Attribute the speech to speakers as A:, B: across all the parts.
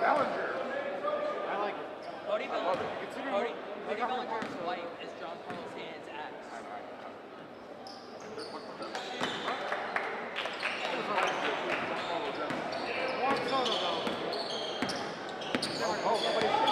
A: I like it.
B: Cody
A: I love it. Considering
B: Cody
A: they got rid of
B: Bellinger's
A: Marcelo.
B: wife is John Paul Stan's ex.
A: Juan Soto, though. Nobody's thinking he's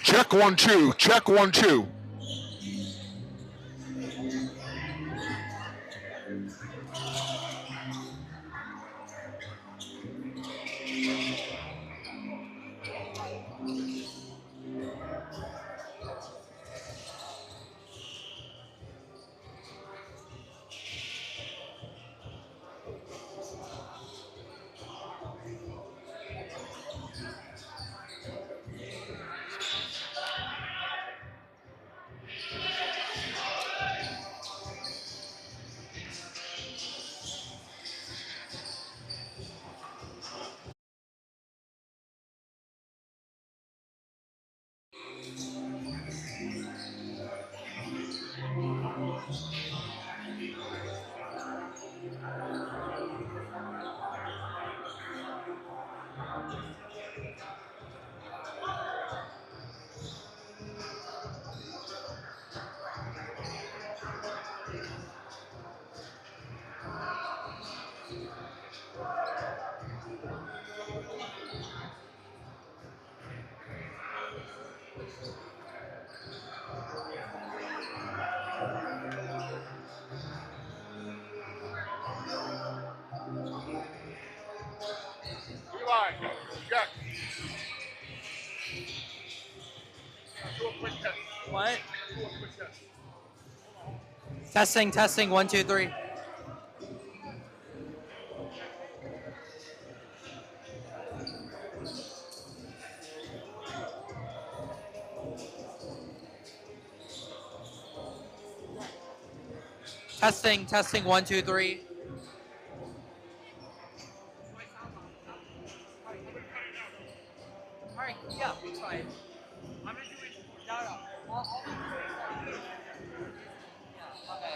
C: Check 1-2. Check 1-2.
D: Check. Do a quick test.
B: What?
D: Do a quick test.
B: Testing, 1, 2, 3. Testing, 1, 2, 3. Alright, yeah, it's fine. I'm gonna do it. No, no. I'll do it. Yeah, okay.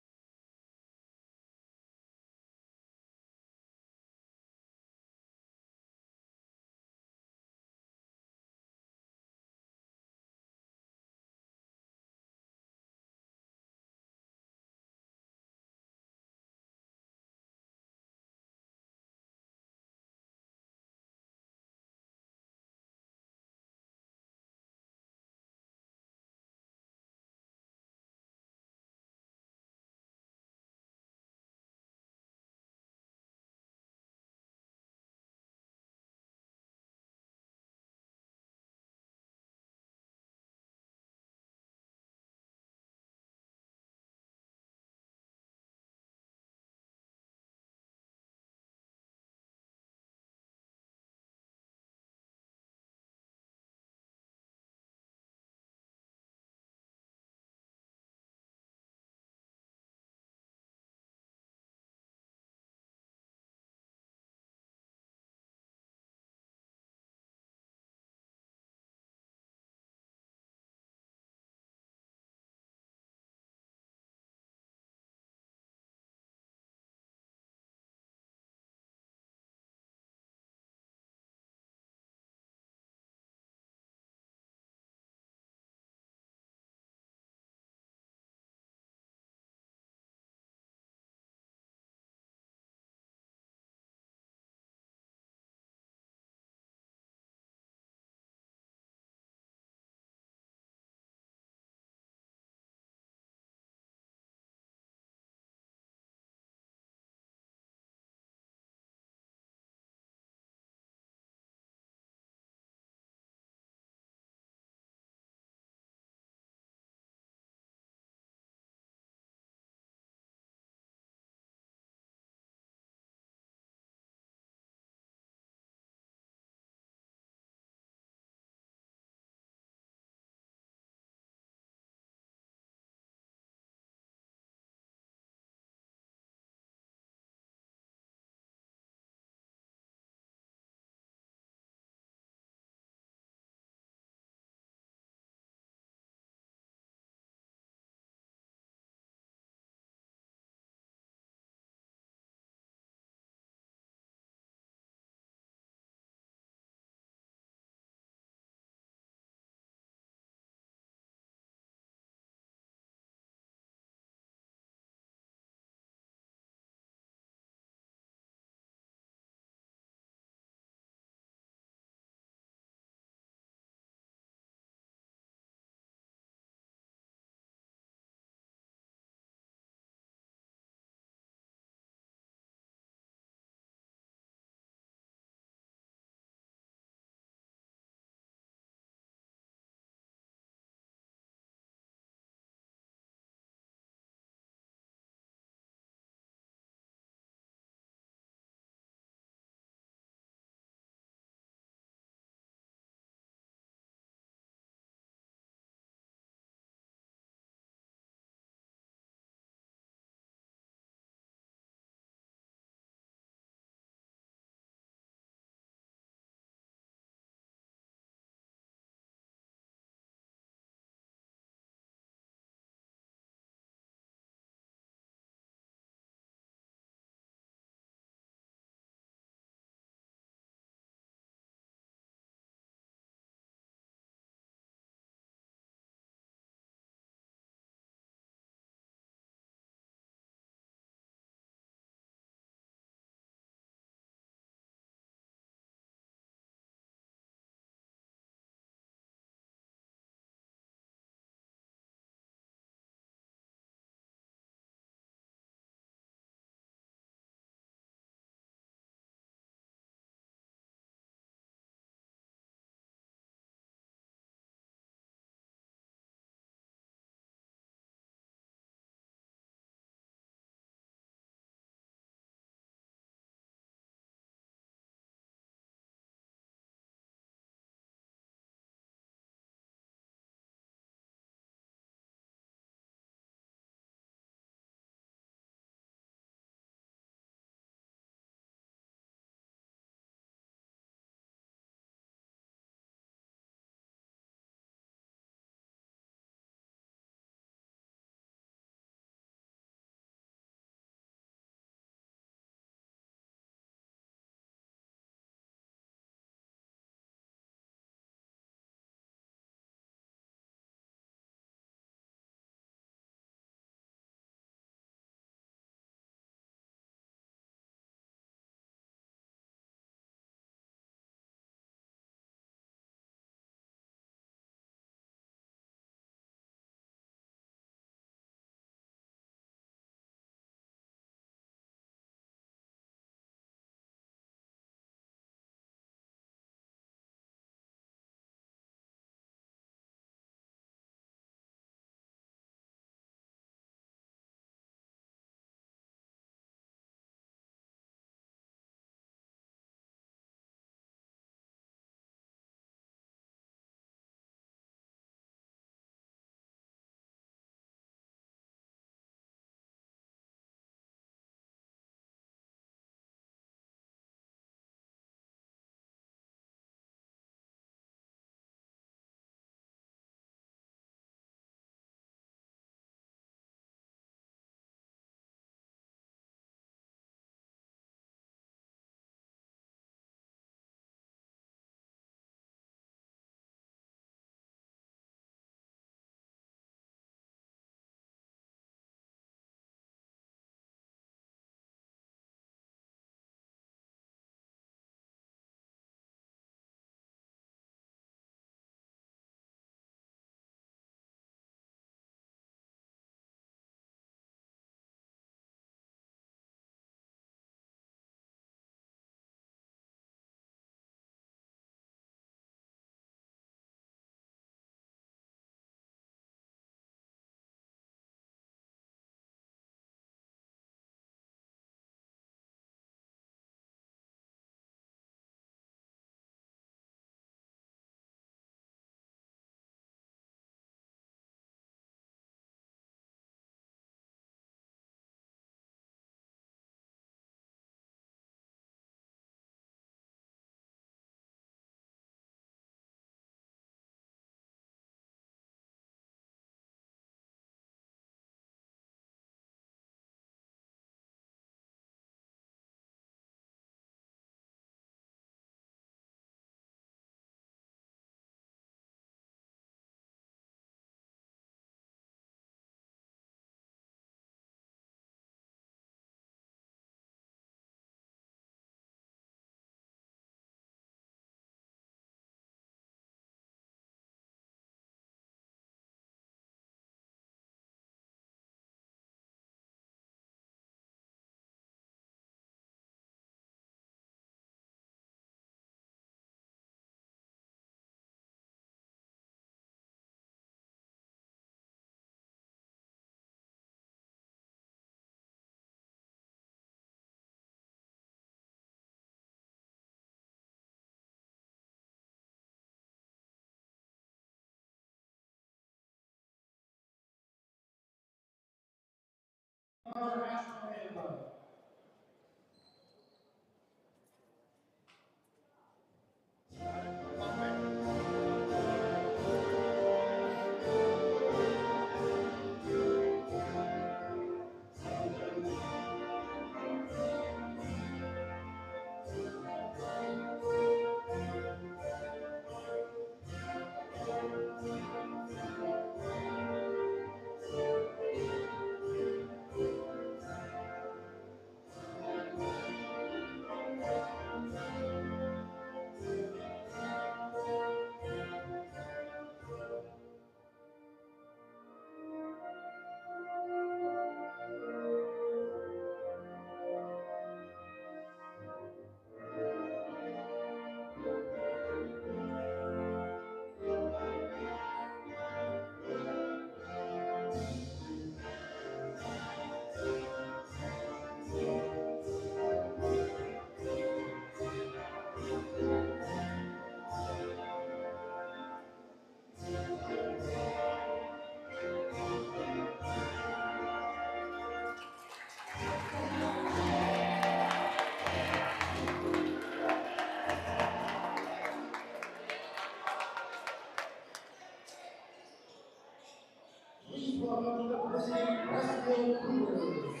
E: Please welcome the president, Cresskill Cougars.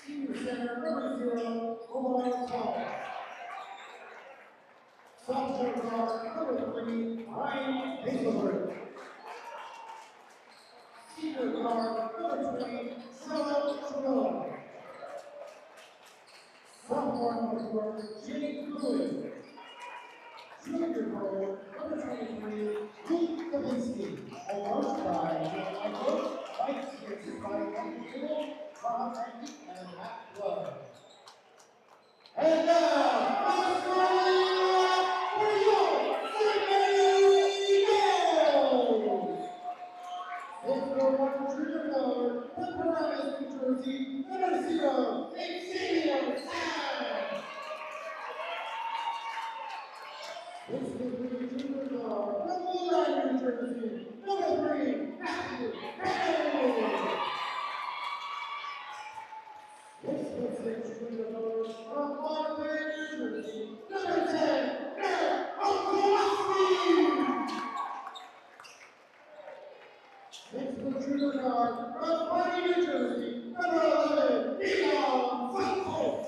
E: Senior center, number 0, Omar Paul. Sophomore guard, number 3, Ryan Hazelwood. Senior guard, number 20, Sean Trevor. Sophomore number 4, Jake Lewis. Junior guard, number 23, Luke Kavinsky. And coached by head coach, Mike Spears, by Michael, Bob Rankin, and Matt Blood. And now, let's go for your St. Gaels! Let's go on junior guard, Pepperoni, New Jersey, number 0, Xavier Sam. Let's go for the junior guard, from Blue Line, New Jersey, number 3, Matthew Gaels. Let's go for the junior guard, from Monterey, New Jersey, number 10, Eric Okolowski. Next to junior guard from Party, New Jersey, number 11, Leon Santos.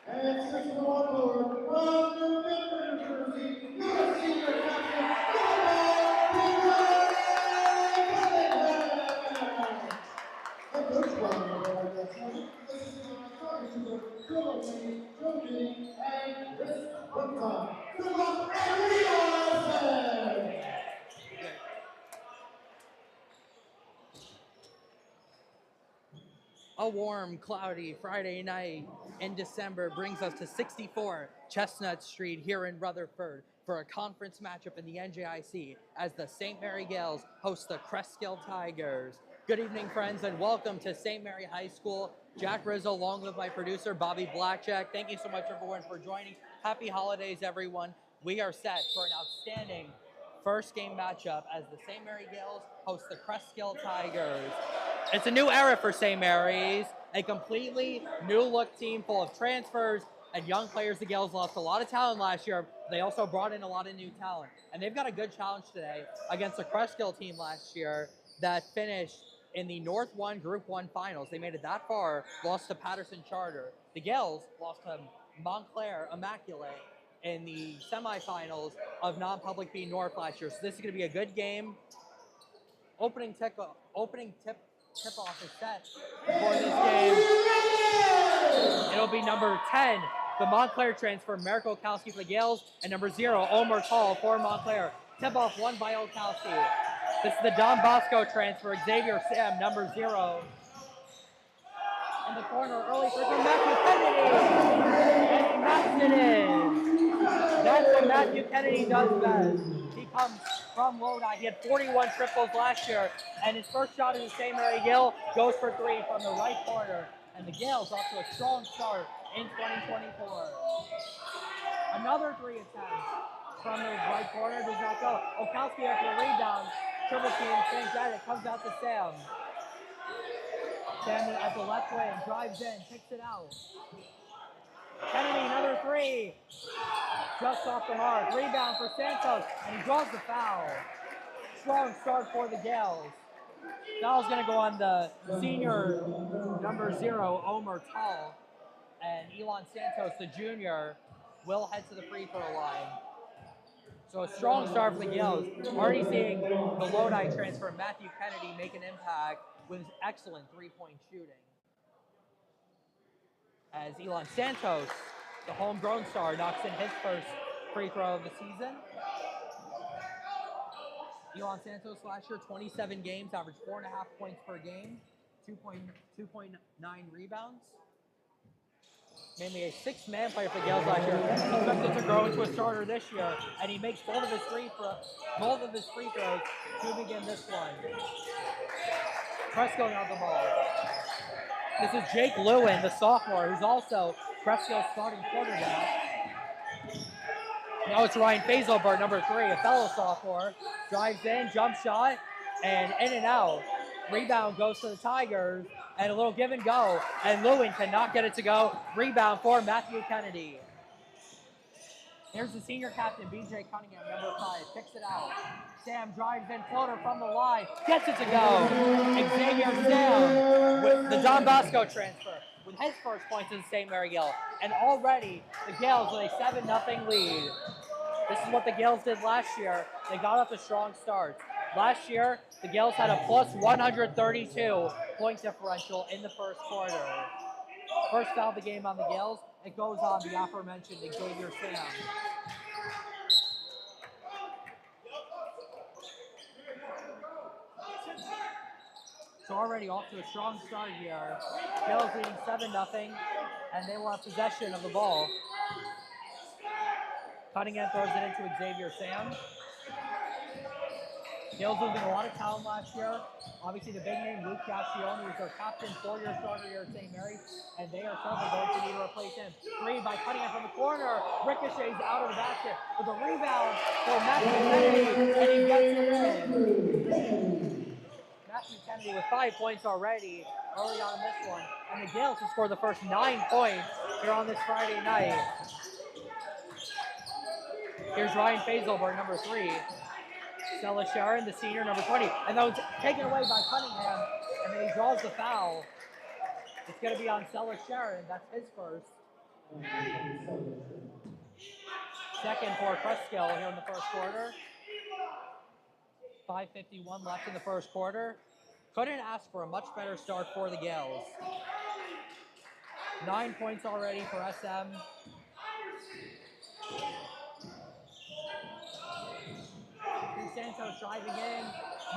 E: And 6 to 1 board from New Bedford, New Jersey, your senior captain, the coach by this is talking to the Philippines, Joking, and Chris Woodcock. Good luck, and we are set.
B: A warm, cloudy Friday night in December brings us to 64 Chestnut Street here in Rutherford for a conference matchup in the NJIC as the St. Mary Gaels host the Cresskill Tigers. Good evening, friends, and welcome to St. Mary High School. Jack Rizzo, along with my producer, Bobby Blackjack. Thank you so much, everyone, for joining. Happy holidays, everyone. We are set for an outstanding first game matchup as the St. Mary Gaels host the Cresskill Tigers. It's a new era for St. Mary's, a completely new look team full of transfers and young players. The Gaels lost a lot of talent last year. They also brought in a lot of new talent. And they've got a good challenge today against the Cresskill team last year that finished in the North 1 Group 1 finals. They made it that far, lost to Patterson Charter. The Gaels lost to Montclair Immaculate in the semifinals of non-public B North last year. So this is going to be a good game. Opening tip-off is set for this game. It'll be number 10, the Montclair transfer, Merrick Olkowski for the Gaels, and number 0, Omer Tall for Montclair. Tip-off won by Olkowski. This is the Don Bosco transfer, Xavier Sam, number 0. In the corner, early for Matthew Kennedy. And he knocks it in. That's what Matthew Kennedy does best. He comes from Lodi. He had 41 triples last year, and his first shot in the St. Mary Gael goes for 3 from the right corner. And the Gaels off to a strong start in 2024. Another 3 attempt from the right corner does not go. Olkowski after the rebound triple team, can't get it, comes out to Sam. Sam at the left wing, drives in, kicks it out. Kennedy, another three. Just off the mark. Rebound for Santos, and he draws the foul. Strong start for the Gaels. Foul's going to go on the senior number 0, Omer Tall. And Elon Santos, the junior, will head to the free throw line. So a strong start for the Gaels. Already seeing the Lodi transfer, Matthew Kennedy, make an impact with his excellent three-point shooting. As Elon Santos, the homegrown star, knocks in his first free throw of the season. Elon Santos last year, 27 games, averaged 4.5 points per game, 2.9 rebounds. Mainly a six-man player for the Gaels last year. Expected to grow into a starter this year, and he makes both of his free throws to begin this one. Cresskill on the ball. This is Jake Lewin, the sophomore, who's also Creskill's starting quarterback. Now it's Ryan Fazelberg, number 3, a fellow sophomore. Drives in, jump shot, and in and out. Rebound goes to the Tigers, and a little give and go, and Lewin cannot get it to go. Rebound for Matthew Kennedy. Here's the senior captain, BJ Cunningham, number 5, kicks it out. Sam drives in, floater from the line, gets it to go. Xavier Sam with the Don Bosco transfer with his first points in St. Mary Gael. And already the Gaels with a 7-0 lead. This is what the Gaels did last year. They got off a strong start. Last year, the Gaels had a plus 132 point differential in the first quarter. First foul of the game on the Gaels. It goes on the aforementioned Xavier Sam. So already off to a strong start here. Gaels leading 7-0, and they will have possession of the ball. Cunningham throws it into Xavier Sam. Gaels losing a lot of talent last year. Obviously, the big name, Luke Gascione, was their captain, 4-year starter here at St. Mary's, and they are certainly going to need to replace him. Three by Cunningham from the corner. Ricochets out of the basket with a rebound for Matthew Kennedy, and he gets it in. Matthew Kennedy with 5 points already early on in this one, and the Gaels have scored the first 9 points here on this Friday night. Here's Ryan Fazelberg, number 3. Stella Sharon, the senior, number 20. And that was taken away by Cunningham, and then he draws the foul. It's going to be on Stella Sharon. That's his first. Second for Cresskill here in the first quarter. 5:51 left in the first quarter. Couldn't ask for a much better start for the Gaels. 9 points already for SM. Santos driving in,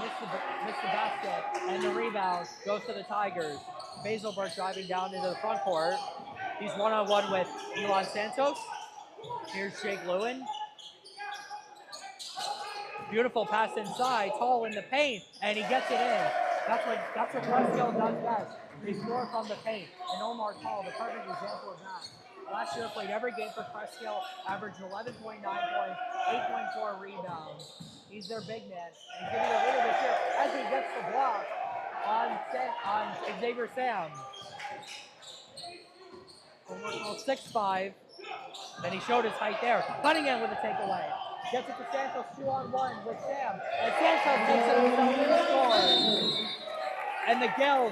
B: missed the basket, and the rebound goes to the Tigers. Fazelberg driving down into the front court. He's one-on-one with Elon Santos. Here's Jake Lewin. Beautiful pass inside, Tall in the paint, and he gets it in. That's what Cresskill does best. He scores from the paint, and Omar Tall, the perfect example of that. Last year played every game for Cresskill, averaged 11.9 points, 8.4 rebounds. He's their big man, and he's giving a little bit here as he gets the block on Xavier Sam. Omar Tall 6'5", then he showed his height there. Cunningham with a takeaway. Gets it to Santos 2-on-1 with Sam, and Santos takes it himself to the score. And the Gaels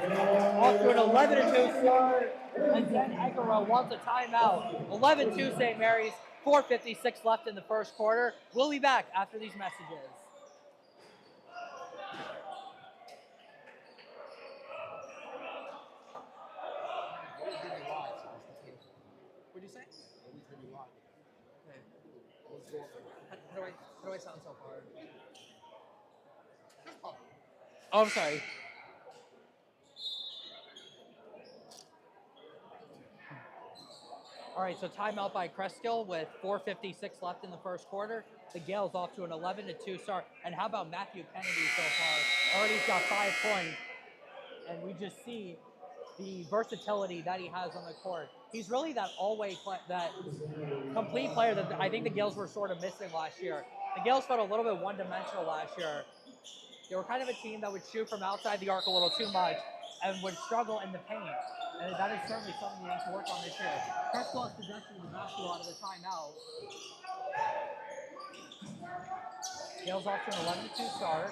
B: off to an 11-2 start, and then Egaro wants a timeout. 11-2 St. Mary's, 4:56 left in the first quarter. We'll be back after these messages. What'd you say? How do I sound so far? Oh, I'm sorry. All right, so timeout by Cresskill with 4:56 left in the first quarter. The Gaels off to an 11-2 start. And how about Matthew Kennedy so far? Already got 5 points. And we just see the versatility that he has on the court. He's really that that complete player that I think the Gaels were sort of missing last year. The Gaels felt a little bit one-dimensional last year. They were kind of a team that would shoot from outside the arc a little too much and would struggle in the paint. And that is certainly something you need to work on this year. Cresskill has possession of the basketball out of the timeout. Gaels off to an 11-2 start.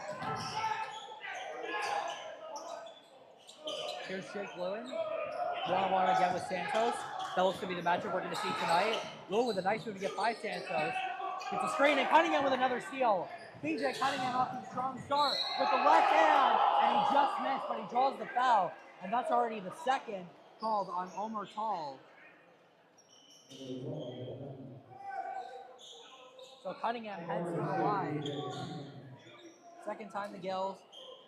B: Here's Jake Lewin. One-on-one again with Santos. That looks to be the matchup we're going to see tonight. Lewin with a nice move to get by Santos. Gets a screen and Cunningham with another steal. BJ Cunningham off to a strong start with the left hand, and he just missed, but he draws the foul, and that's already the second called on Omer Tall. So Cunningham heads to the line. Second time the Gaels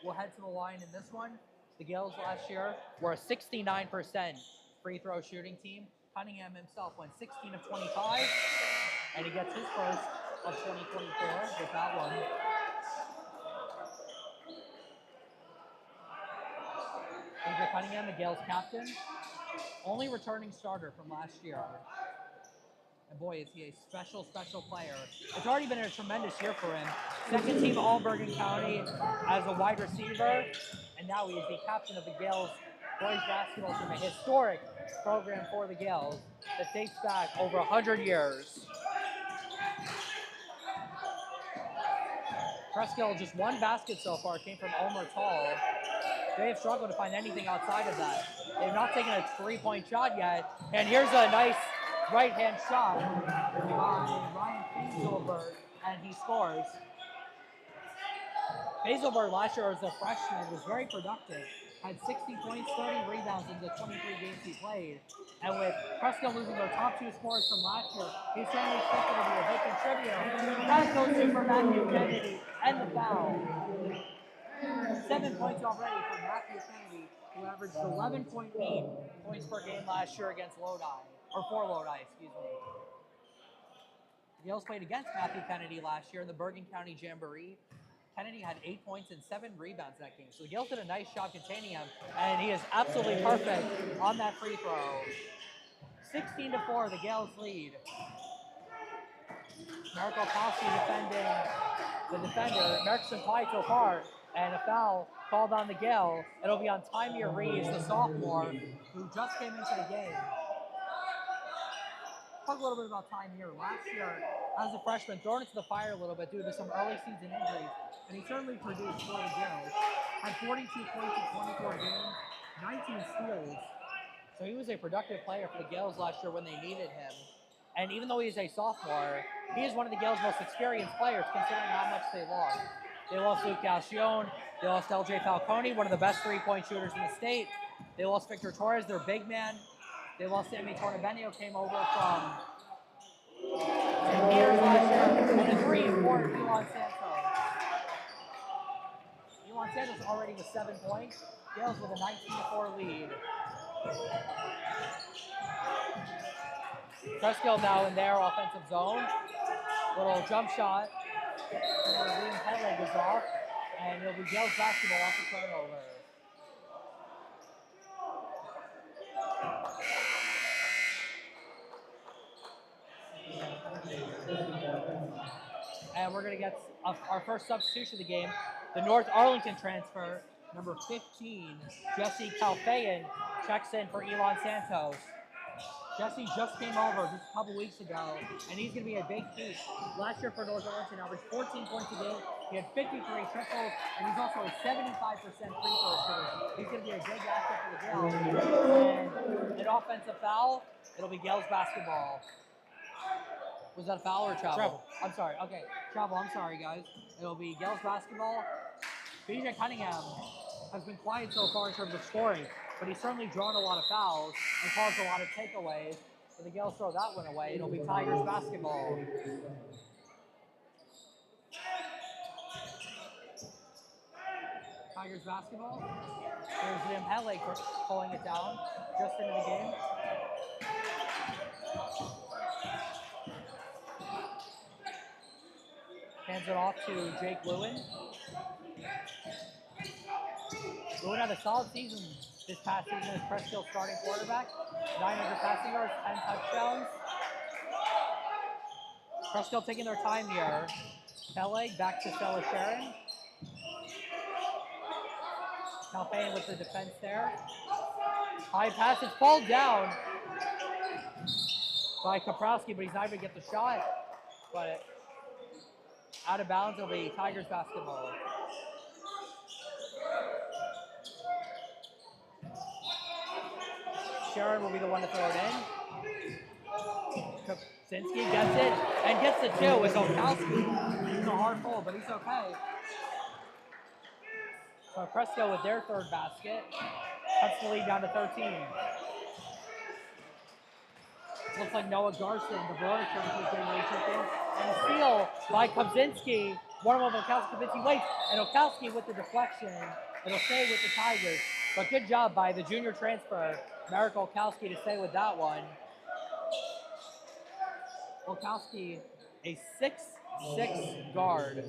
B: will head to the line in this one. The Gaels last year were a 69% free throw shooting team. Cunningham himself went 16 of 25, and he gets his first of 2024 with that one. Andrew Cunningham, the Gaels captain, only returning starter from last year. And boy, is he a special, special player. It's already been a tremendous year for him. Second team All Bergen County as a wide receiver, and now he is the captain of the Gaels boys basketball team, a historic program for the Gaels that dates back over 100 years. Cresskill, just one basket so far came from Omer Tall. They have struggled to find anything outside of that. They've not taken a three-point shot yet. And here's a nice right-hand shot by Ryan Hazelberg, and he scores. Hazelberg last year as a freshman was very productive. Had 60 points, 30 rebounds in the 23 games he played. And with Cresskill losing their top two scorers from last year, he's certainly expected to be a big contributor. That goes to for Matthew Kennedy and the foul. 7 points already from Matthew Kennedy, who averaged 11.8 points per game last year against Lodi, or for Lodi, excuse me. The Gaels played against Matthew Kennedy last year in the Bergen County Jamboree. Kennedy had 8 points and 7 rebounds that game. So the Gaels did a nice job containing him, and he is absolutely perfect on that free throw. 16-4, the Gaels lead. Marco Kowski defending the defender. Merkson Pai to apart, and a foul called on the Gael. It'll be on Tymir Reeves, the sophomore, who just came into the game. Talk a little bit about Tymir. Last year, as a freshman, thrown into the fire a little bit due to some early season injuries, and he certainly produced for the Gaels. Had 42 points in 24 games, 19 steals. So he was a productive player for the Gaels last year when they needed him. And even though he's a sophomore, he is one of the Gaels' most experienced players, considering how much they lost. They lost Luke Galcione. They lost LJ Falcone, one of the best three-point shooters in the state. They lost Victor Torres, their big man. They lost Sammy Tornabenio, came over from St. Peter's last year, and a 3 for Elon Santos. Elon Santos already with 7 points. Gaels with a 19-4 lead. Cresskill now in their offensive zone. Little jump shot. Liam Petleg is off, and it'll be Gaels basketball off the turnover. And we're going to get our first substitution of the game. The North Arlington transfer, number 15, Jesse Calfayan, checks in for Elon Santos. Jesse just came over just a couple weeks ago, and he's going to be a big piece. Last year for North Arlington, averaged 14 points a game. He had 53 triples, and he's also a 75% free throw shooter. He's going to be a big asset for the Gaels. And an offensive foul, it'll be Gaels basketball. Was that a foul or travel?
A: Travel.
B: I'm sorry. Okay, travel. I'm sorry, guys. It'll be Gaels basketball. BJ Cunningham has been quiet so far in terms of scoring, but he's certainly drawn a lot of fouls and caused a lot of takeaways. So the Gaels throw that one away. It'll be Tigers basketball. Tigers basketball. There's Liam Petleg pulling it down just into the game. Hands it off to Jake Lewin. Lewin had a solid season this past season as Cresskill starting quarterback. 900 passing yards, 10 touchdowns. Cresskill taking their time here. Peleg back to Stella Sharon. Calpain with the defense there. High pass, it's pulled down by Kaprowski, but he's not even get the shot. But out of bounds, it'll be Tigers basketball. Sharon will be the one to throw it in. Kopczynski gets it and gets the two with Okowski. It's a hard pull, but he's okay. So Cresskill with their third basket cuts the lead down to 13. Looks like Noah Garson, the Verona is getting ready to chip in. And a steal by Kopczynski. One of them, Okowski waits, and Okowski with the deflection. It'll stay with the Tigers. But good job by the junior transfer, Marek Okowski, to stay with that one. Okowski, a 6'6" guard.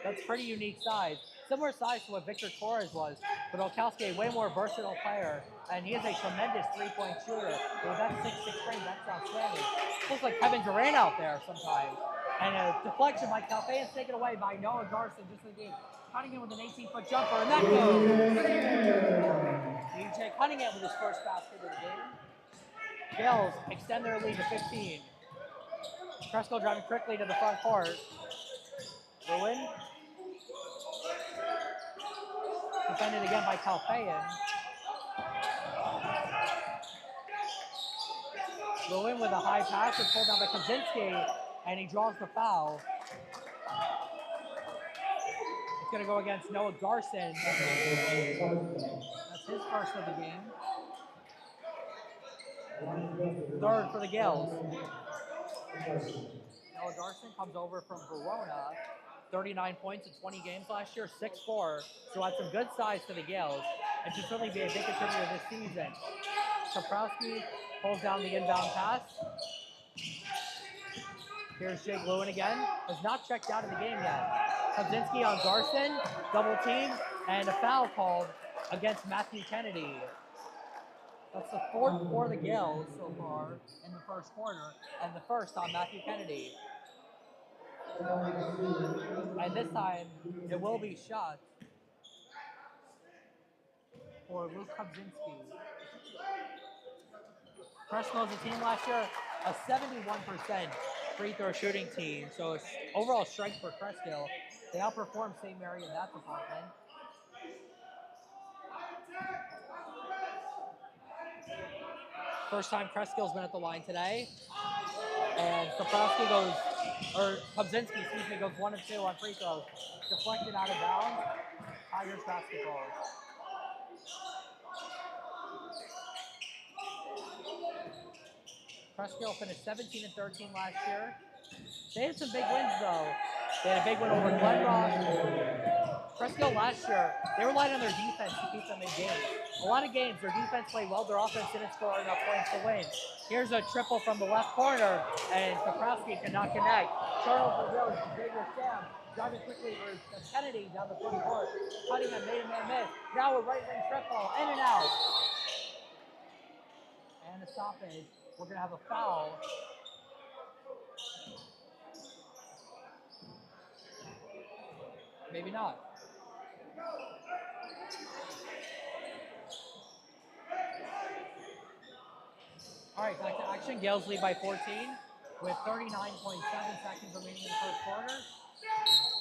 B: That's pretty unique size. Similar size to what Victor Torres was, but Okowski, a way more versatile player, and he is a tremendous three-point shooter. With that 6'6" frame, that's outstanding. Looks like Kevin Durant out there sometimes. And a deflection by Calpain is taken away by Noah Garson just in the game. Cunningham with an 18-foot jumper, and that goes. DJ Cunningham with his first basket of the game. Gaels extend their lead to 15. Cresskill driving quickly to the front court. Lewin. Defended again by Calpain. Lewin with a high pass. It's pulled down by Kopczynski, and he draws the foul. It's going to go against Noah Garson. That's his first of the game. Third for the Gaels. Noah Garson comes over from Verona. 39 points in 20 games last year, 6'4", so had some good size for the Gaels, and should certainly be a big contributor this season. Kaprowski pulls down the inbound pass. Here's Jake Lewin again. Has not checked out of the game yet. Kopczynski on Garson, double team, and a foul called against Matthew Kennedy. That's the fourth for the Gaels so far in the first quarter, and the first on Matthew Kennedy. And this time, it will be shot for Luke Kopczynski. Cresskill as a team last year, a 71% free throw shooting team. So it's overall strength for Cresskill. They outperformed St. Mary in that department. First time Creskill's been at the line today. And Kopczynski goes 1 of 2 on free throws. Deflected out of bounds. Tigers basketball. Cresskill finished 17 and 13 last year. They had some big wins though. They had a big win over Glenrock. Cresskill last year, they relied on their defense to keep them in games. A lot of games, their defense played well, their offense didn't score enough points to win. Here's a triple from the left corner, and Kaprowski cannot connect. Charles Brazil, Xavier Sam, driving quickly for Kennedy down the front court. Cunningham made a man miss. Now a right wing triple, in and out. And a stoppage. We're going to have a foul. Maybe not. All right, back to action. Gaels lead by 14 with 39.7 seconds remaining in the first quarter.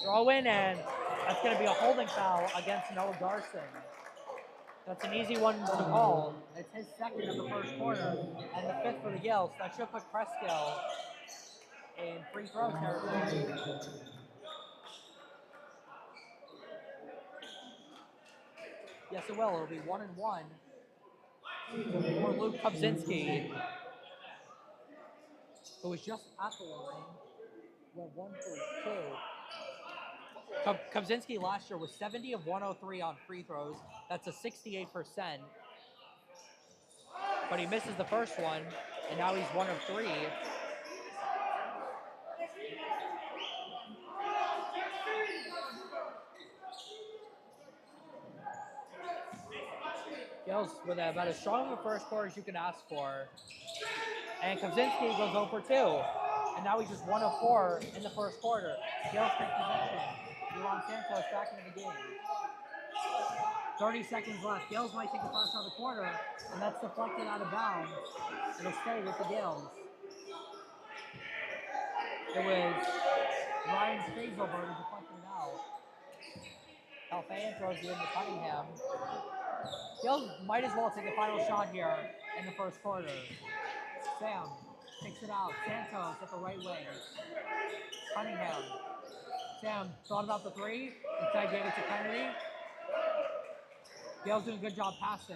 B: Throw in, and that's going to be a holding foul against Noah Garson. That's an easy one to call. It's his second of the first quarter, and the fifth for the Gaels. That should put Cresskill in free throw territory. Yes, it will. It'll be 1 and 1 for Luke Kopczynski, who was just at the line. Went 1 for 2. Kopczynski last year was 70 of 103 on free throws. That's a 68%. But he misses the first one, and now he's 1 of 3. Gaels with about as strong of a first quarter as you can ask for. And Kopczynski goes 0 for 2. And now he's just 1 of 4 in the first quarter. Gaels take possession. Elon Santos back into the game. 30 seconds left. Gaels might take the pass out of the corner, and that's deflected out of bounds. It'll stay with the Gaels. It was Ryan Spazelberg who deflected it out. Calfayan throws it into Cunningham. Gaels might as well take the final shot here in the first quarter. Sam kicks it out. Santos at the right wing. Cunningham. Sam thought about the three. Instead gave it to Kennedy. Gaels doing a good job passing.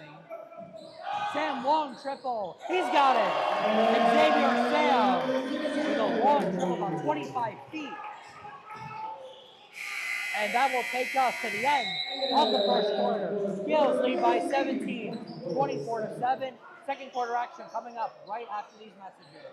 B: Sam long triple. He's got it. Xavier Sam with a long triple about 25 feet. And that will take us to the end of the first quarter. Gaels lead by 17, 24-7. Second quarter action coming up right after these messages.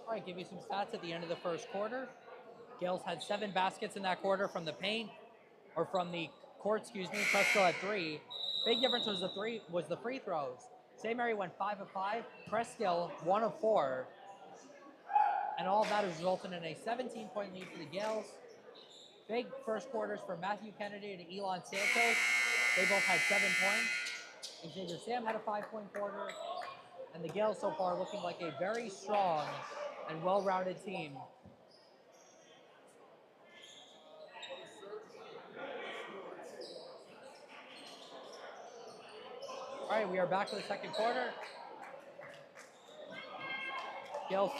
B: All right, give you some stats at the end of the first quarter. Gaels had 7 baskets in that quarter from the paint, or from the court, excuse me. Cresskill had 3. Big difference was the free throws. St. Mary went 5 of 5. Cresskill 1 of 4. And all of that has resulted in a 17-point lead for the Gaels. Big first quarters for Matthew Kennedy and Elon Santos. They both had 7 points. Xavier Sam had a 5-point quarter. And the Gaels so far looking like a very strong and well-rounded team. All right, we are back for the second quarter. Gaels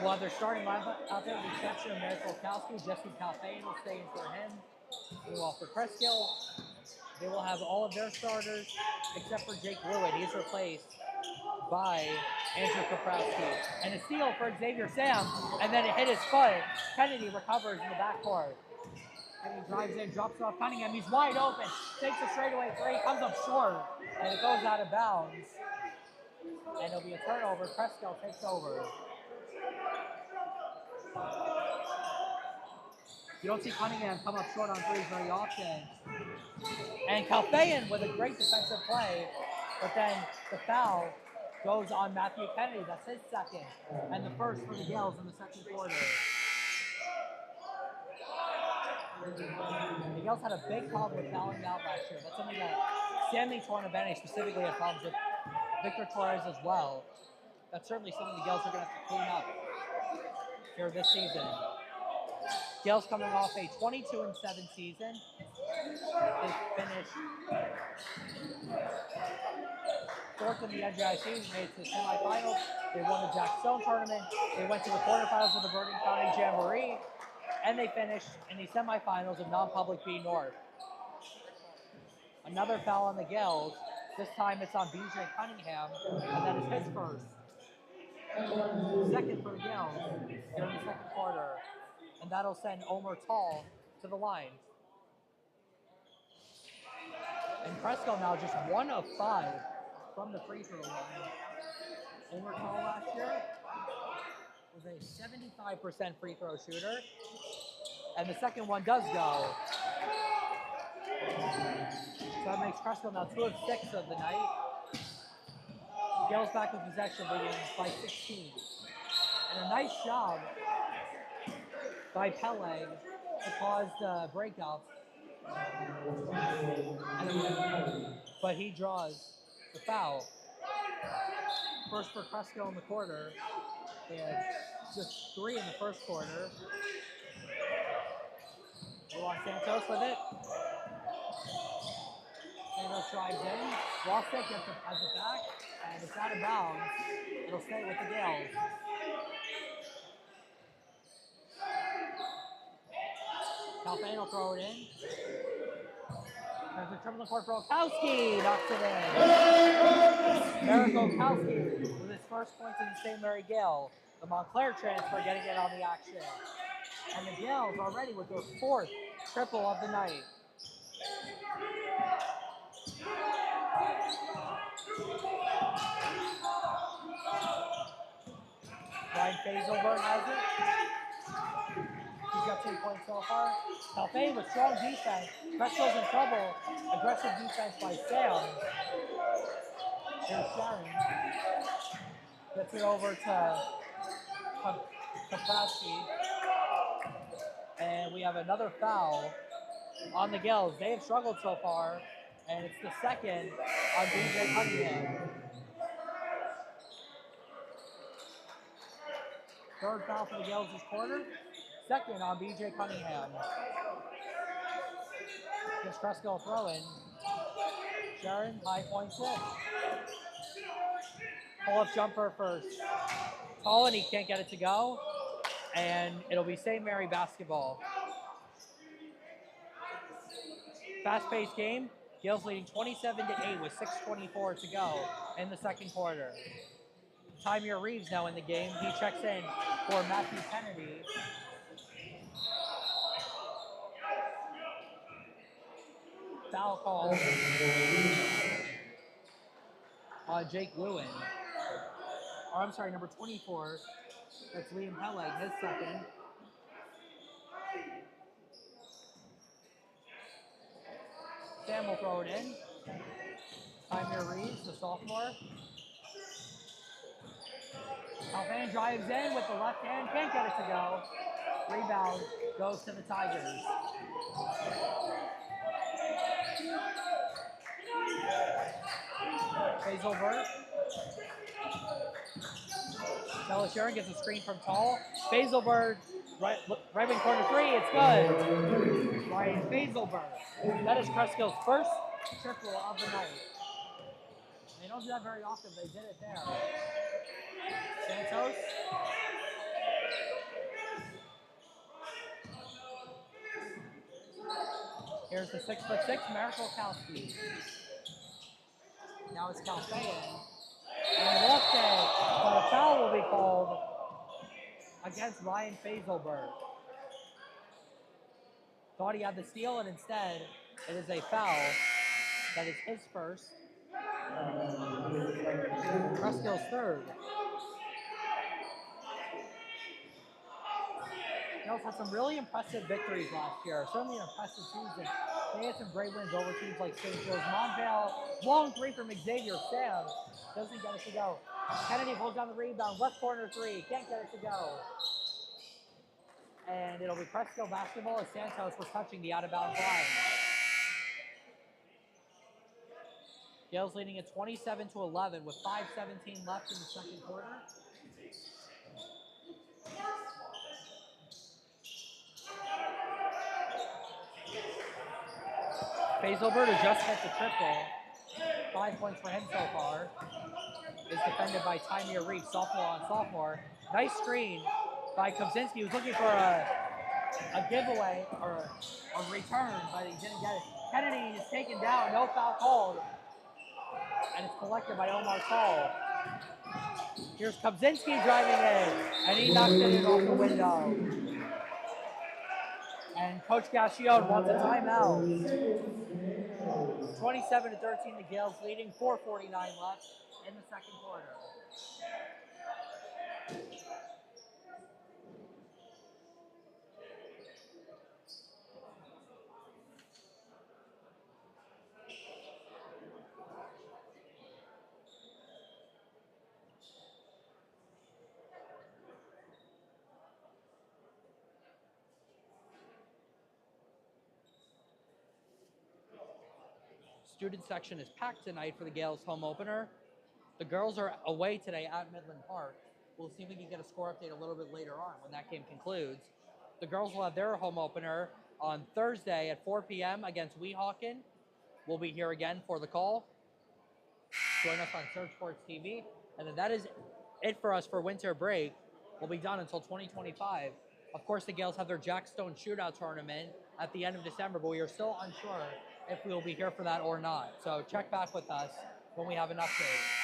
B: will have their starting lineup out there with the exception of Merrick Volkowski. Jesse Calfain will stay in for him. Meanwhile, for Cresskill, they will have all of their starters except for Jake Lewin. He's replaced by Andrew Koprowski. And a steal for Xavier Sam, and then it hit his foot. Kennedy recovers in the backcourt. And he drives in, drops it off Cunningham. He's wide open. Takes a straightaway 3, comes up short, and it goes out of bounds. And it'll be a turnover. Cresskill takes over. You don't see Cunningham come up short on threes very often. And Calfayan with a great defensive play, but then the foul goes on Matthew Kennedy. That's his second, and the first for the Gaels in the second quarter. The Gaels had a big problem with fouling out last year. That's something that Stanley Tornabene specifically had problems with. Victor Torres as well. That's certainly something the Gaels are going to have to clean up here this season. Gaels coming off a 22-7 season. They finished 4th in the NJIC, made it to the semifinals. They won the Jack Stone tournament. They went to the quarterfinals of the Bergen County Jamboree, and they finished in the semifinals of non-public B North. Another foul on the Gaels. This time it's on BJ Cunningham, and that is his first. Second for the Gaels here in the second quarter. And that'll send Omer Tall to the line. And Cresskill now just 1 of 5 from the free throw line. Omer Tall last year was a 75% free throw shooter. And the second one does go. So that makes Cresskill now 2 of 6 of the night. Gaels back with possession, leading by 16. And a nice job by Pele to cause the breakup. But he draws the foul. First for Cresskill in the quarter. They had just 3 in the first quarter. Juan Santos with it. Santos drives in. Lost it, gets it as it back, and it's out of bounds. It'll stay with the Gaels. Calfain will throw it in. There's a triple court for Olkowski, knocks it in. Eric Olkowski with his first points in the St. Mary Gale. The Montclair transfer getting in on the action. And the Gaels already with their fourth triple of the night. Ryan Fazelberg has it. He's got 2 points so far. Calfane with strong defense. Cresskill's in trouble. Aggressive defense by Sam. Here's Sharon. Gets it over to Kaprowski. And we have another foul on the Gaels. They have struggled so far, and it's the second on DJ Cunningham. Third foul for the Gaels this quarter. Second on BJ Cunningham. Gives Cresskill a throw in. Sharon, high point six. Pull up jumper first. Tall, and he can't get it to go. And it'll be St. Mary basketball. Fast-paced game. Gaels leading 27-8 with 6:24 to go in the second quarter. Tymir Reeves now in the game. He checks in for Matthew Kennedy. Foul call on Jake Lewin. Or I'm sorry, number 24. That's Liam Peleg, his second. Sam will throw it in. Tymir Reeves, the sophomore. Calfan drives in with the left hand, can't get it to go. Rebound goes to the Tigers. Fazelberg. Stella Sharon gets a screen from Tall. Fazelberg, right in corner three, it's good. Ryan Fazelberg. That is Creskill's first triple of the night. They don't do that very often, they did it there. Santos. Here's the 6'6", Merrick Olkowski. Now it's Calfayan. And left it, but a foul will be called against Ryan Fazelberg. Thought he had the steal, and instead, it is a foul. That is his first. Creskill's third. Gaels had some really impressive victories last year. Certainly an impressive season. They had some great wins over teams like St. Joe's. Montvale, long three from Xavier. Sam doesn't get it to go. Kennedy pulls down the rebound. Left corner three. Can't get it to go. And it'll be Cresskill basketball as Santos was touching the out-of-bounds line. Gaels leading at 27-11 with 5:17 left in the second quarter. Fazelberg who just hit the triple. 5 points for him so far. Is defended by Tymir Reeves, sophomore on sophomore. Nice screen by Kobzinski, who's looking for a giveaway or a return, but he didn't get it. Kennedy is taken down, no foul called. And it's collected by Omar Tall. Here's Kobzinski driving in, and he knocks it in off the window. And Coach Gassion wants a timeout. 27-13, the Gaels leading, 4:49 left in the second quarter. Student section is packed tonight for the Gaels home opener. The girls are away today at Midland Park. We'll see if we can get a score update a little bit later on when that game concludes. The girls will have their home opener on Thursday at 4 p.m. against Weehawken. We'll be here again for the call. Join us on Surge Sports TV. And then that is it for us for winter break. We'll be done until 2025. Of course, the Gaels have their Jack Stone Shootout tournament at the end of December, but we are still unsure if we'll be here for that or not. So check back with us when we have an update.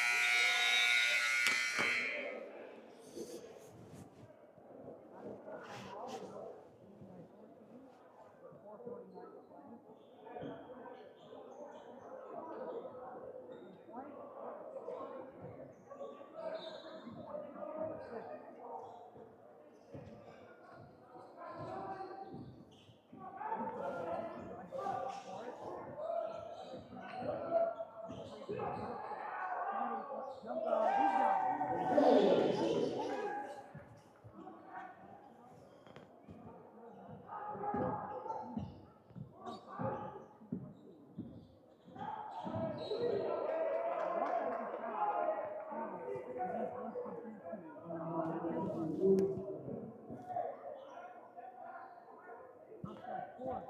B: What?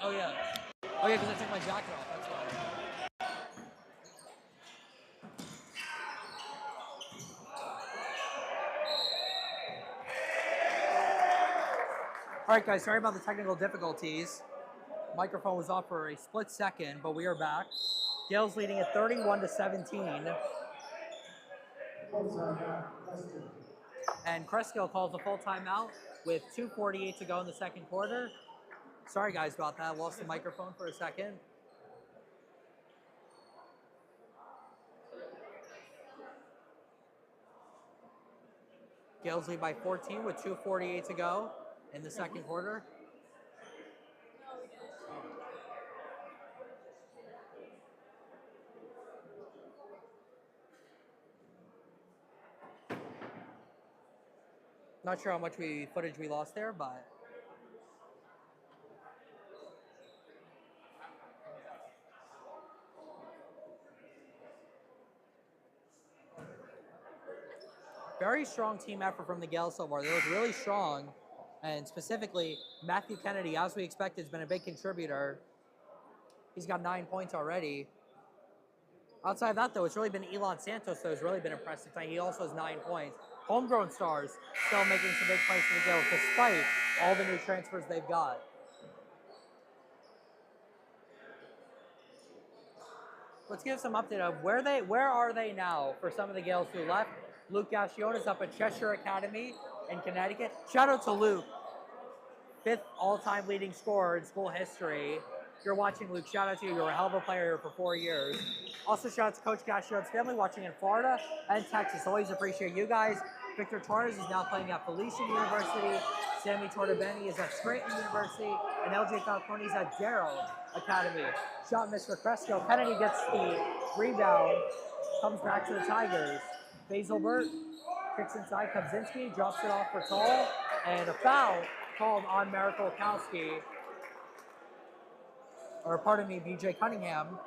B: Oh yeah. Oh yeah, because I took my jacket off. That's why. All right, guys. Sorry about the technical difficulties. Microphone was off for a split second, but we are back. Gaels leading at 31-17. And Cresskill calls a full timeout with 2:48 to go in the second quarter. Sorry guys about that. Lost the microphone for a second. Gaels lead by 14 with 2:48 to go in the second quarter. Not sure how much footage we lost there, but very strong team effort from the Gaels so far. They look really strong, and specifically Matthew Kennedy, as we expected, has been a big contributor. He's got 9 points already. Outside of that, though, it's really been Elon Santos that has really been impressive tonight. He also has 9 points. Homegrown stars still making some big plays for the Gaels, despite all the new transfers they've got. Let's give some update of where are they now for some of the Gaels who left. Luke Gassion is up at Cheshire Academy in Connecticut. Shout out to Luke, 5th all-time leading scorer in school history. If you're watching, Luke, shout out to you. You're a hell of a player for 4 years. Also, shout out to Coach Gashion's family watching in Florida and Texas. Always appreciate you guys. Victor Torres is now playing at Felician University. Sammy Tortabeni is at Scranton University, and LJ Falcone is at Darrell Academy. Shot missed for Cresskill. Kennedy gets the rebound, comes back to the Tigers. Basilbert kicks inside. Kobzinski drops it off for Tall, and a foul called on Merrick Olkowski. Or pardon me, BJ Cunningham.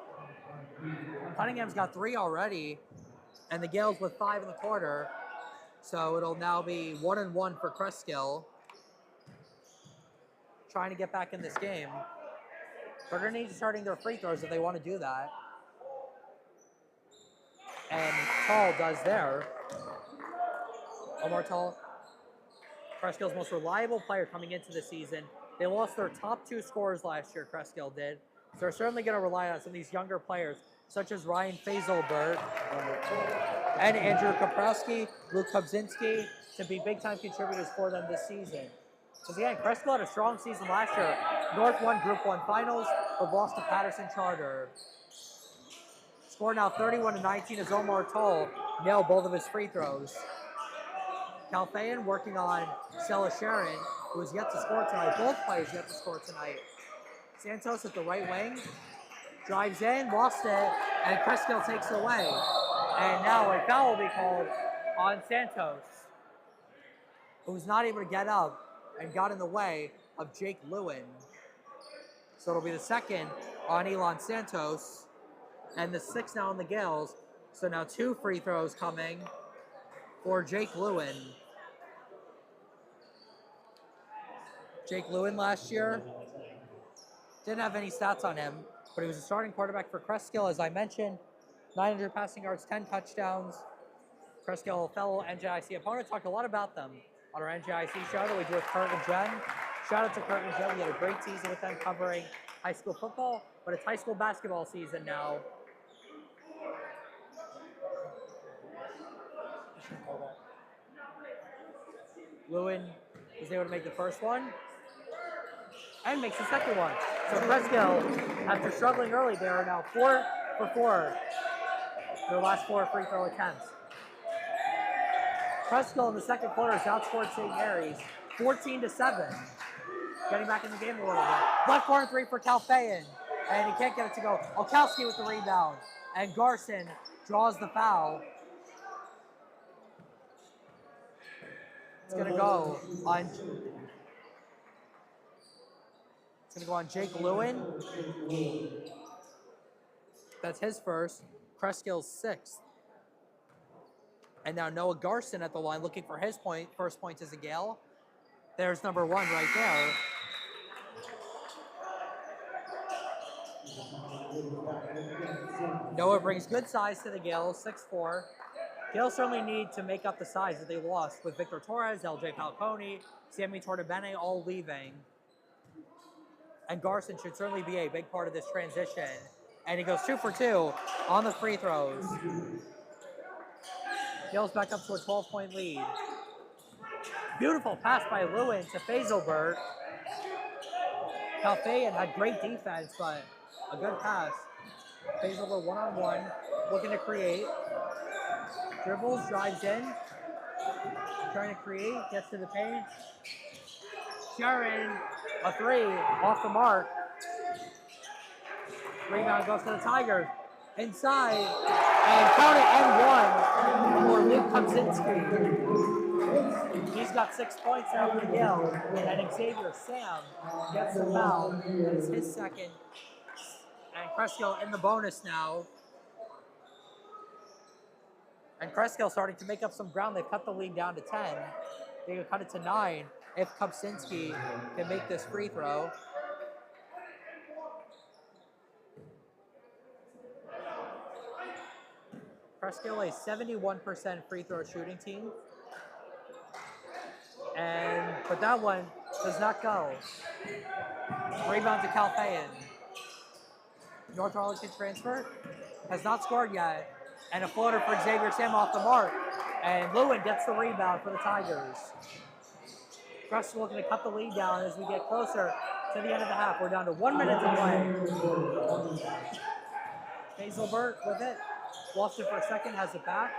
B: Cunningham's got 3 already, and the Gaels with 5 in the quarter. So it'll now be 1-1 for Cresskill. Trying to get back in this game. They're going to need to starting their free throws if they want to do that. And Tall does there. Omar Tall, Creskill's most reliable player coming into the season. They lost their top 2 scorers last year, Cresskill did. So they're certainly going to rely on some of these younger players, such as Ryan Fazelberg and Andrew Kaprowski, Luke Kobzinski, to be big-time contributors for them this season. Because again, Cresskill had a strong season last year. North won Group 1 finals, but lost to Patterson Charter. Score now 31-19 as Omar Tall nailed both of his free throws. Calfayan working on Stella Sharon, who has yet to score tonight. Both players yet to score tonight. Santos at the right wing, drives in, lost it, and Cresskill takes it away. And now a foul will be called on Santos, who was not able to get up and got in the way of Jake Lewin. So it'll be the second on Elon Santos, and the 6th now on the Gaels. So now 2 free throws coming for Jake Lewin. Jake Lewin last year didn't have any stats on him, but he was a starting quarterback for Cresskill, as I mentioned. 900 passing yards, 10 touchdowns. Cresskill, fellow NJIC opponent, talked a lot about them on our NJIC show that we do with Kurt and Jen. Shout out to Kurt and Jen. We had a great season with them covering high school football, but it's high school basketball season now. Lewin was able to make the first one and makes the second one. So Cresskill, after struggling early, they are now 4 for 4 their last 4 free throw attempts. Cresskill in the second quarter has outscored St. Mary's 14-7. Getting back in the game a little bit. Left corner 3 for Calfayan, and he can't get it to go. Olkowski with the rebound, and Garson draws the foul. It's gonna go on Jake Lewin. That's his first. Creskill's 6th. And now Noah Garson at the line looking for his first point as a Gale. There's number 1 right there. Noah brings good size to the Gales, 6'4". Gales certainly need to make up the size that they lost with Victor Torres, LJ Falcone, Sammy Tortabene all leaving. And Garson should certainly be a big part of this transition. And he goes 2 for 2 on the free throws. Gales back up to a 12-point lead. Beautiful pass by Lewin to Fazelberg. Calfayan had great defense, but a good pass. Fazelberg one-on-one, looking to create. Dribbles, drives in. Trying to create, gets to the paint. Sharon, a 3, off the mark. Rebound goes to the Tigers. Inside, and count it, and 1 for Luke Kobzinski. He's got 6 points now for the Gales, and Xavier Sam gets the foul. It's his second. And Cresskill in the bonus now. And Cresskill starting to make up some ground. They've cut the lead down to 10. They can cut it to 9 if Kobzinski can make this free throw. Cresskill a 71% free throw shooting team. But that one does not go. Rebound to Calfayan. North Arlington transfer has not scored yet. And a floater for Xavier Sam off the mark. And Lewin gets the rebound for the Tigers. Cresskill looking to cut the lead down as we get closer to the end of the half. We're down to 1 minute to play. Hazelbert with it. Lost it for a second, has it back.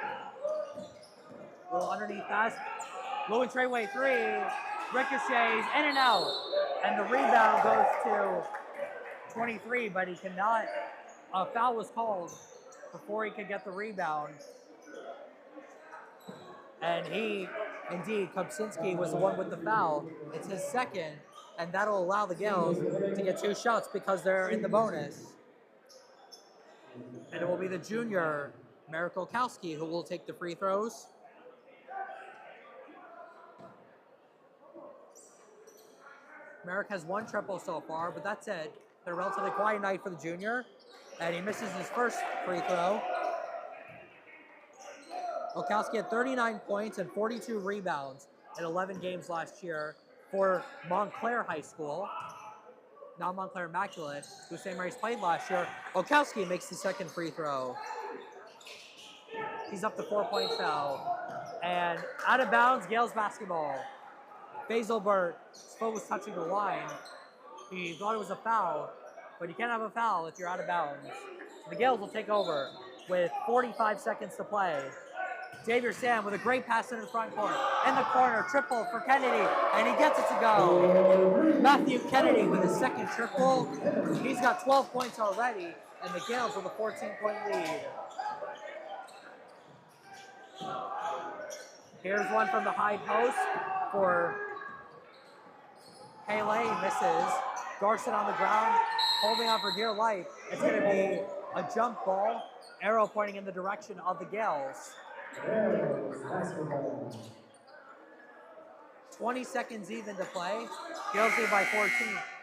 B: A little underneath pass. Lewin Treyway 3. ricochets in and out, and the rebound goes to 23, but he cannot. A foul was called before he could get the rebound. And he, indeed, Kopczynski was the one with the foul. It's his second, and that'll allow the Gaels to get 2 shots because they're in the bonus. And it will be the junior, Marek Olkowski, who will take the free throws. Marek has 1 triple so far, but that's it. A relatively quiet night for the junior, and he misses his first free throw. Olkowski had 39 points and 42 rebounds in 11 games last year for Montclair High School. Not Montclair Immaculate, who St. Mary's played last year. Olkowski makes the second free throw. He's up to 4 points now. And out of bounds, Gaels basketball. Basilbert, his foot was touching the line. He thought it was a foul, but you can't have a foul if you're out of bounds. So the Gaels will take over with 45 seconds to play. Xavier Sam with a great pass in the front court. In the corner, triple for Kennedy, and he gets it to go. Matthew Kennedy with his second triple. He's got 12 points already, and the Gaels with a 14-point lead. Here's one from the high post for Pele, misses. Garson on the ground, holding on for dear life. It's going to be a jump ball, arrow pointing in the direction of the Gaels. 20 seconds even to play. Gaels lead by 14,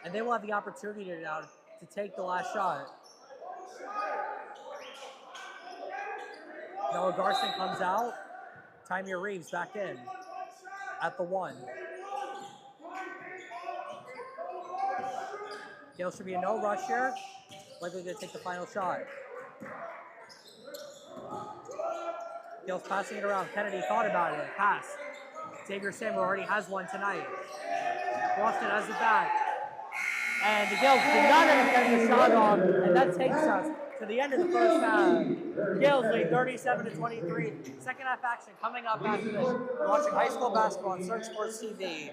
B: and they will have the opportunity now to take the last shot. Noah Garson comes out. Tymir Reeves back in at the 1. Gaels should be a no rush here. Likely to take the final shot. Gaels passing it around. Kennedy thought about it. Pass. Xavier Samuel already has one tonight. Boston has it back. And the Gaels did not end up getting the shot off, and that takes us to the end of the first half. Gaels lead 37-23. Second half action coming up after this. You're watching high school basketball on Search Sports TV.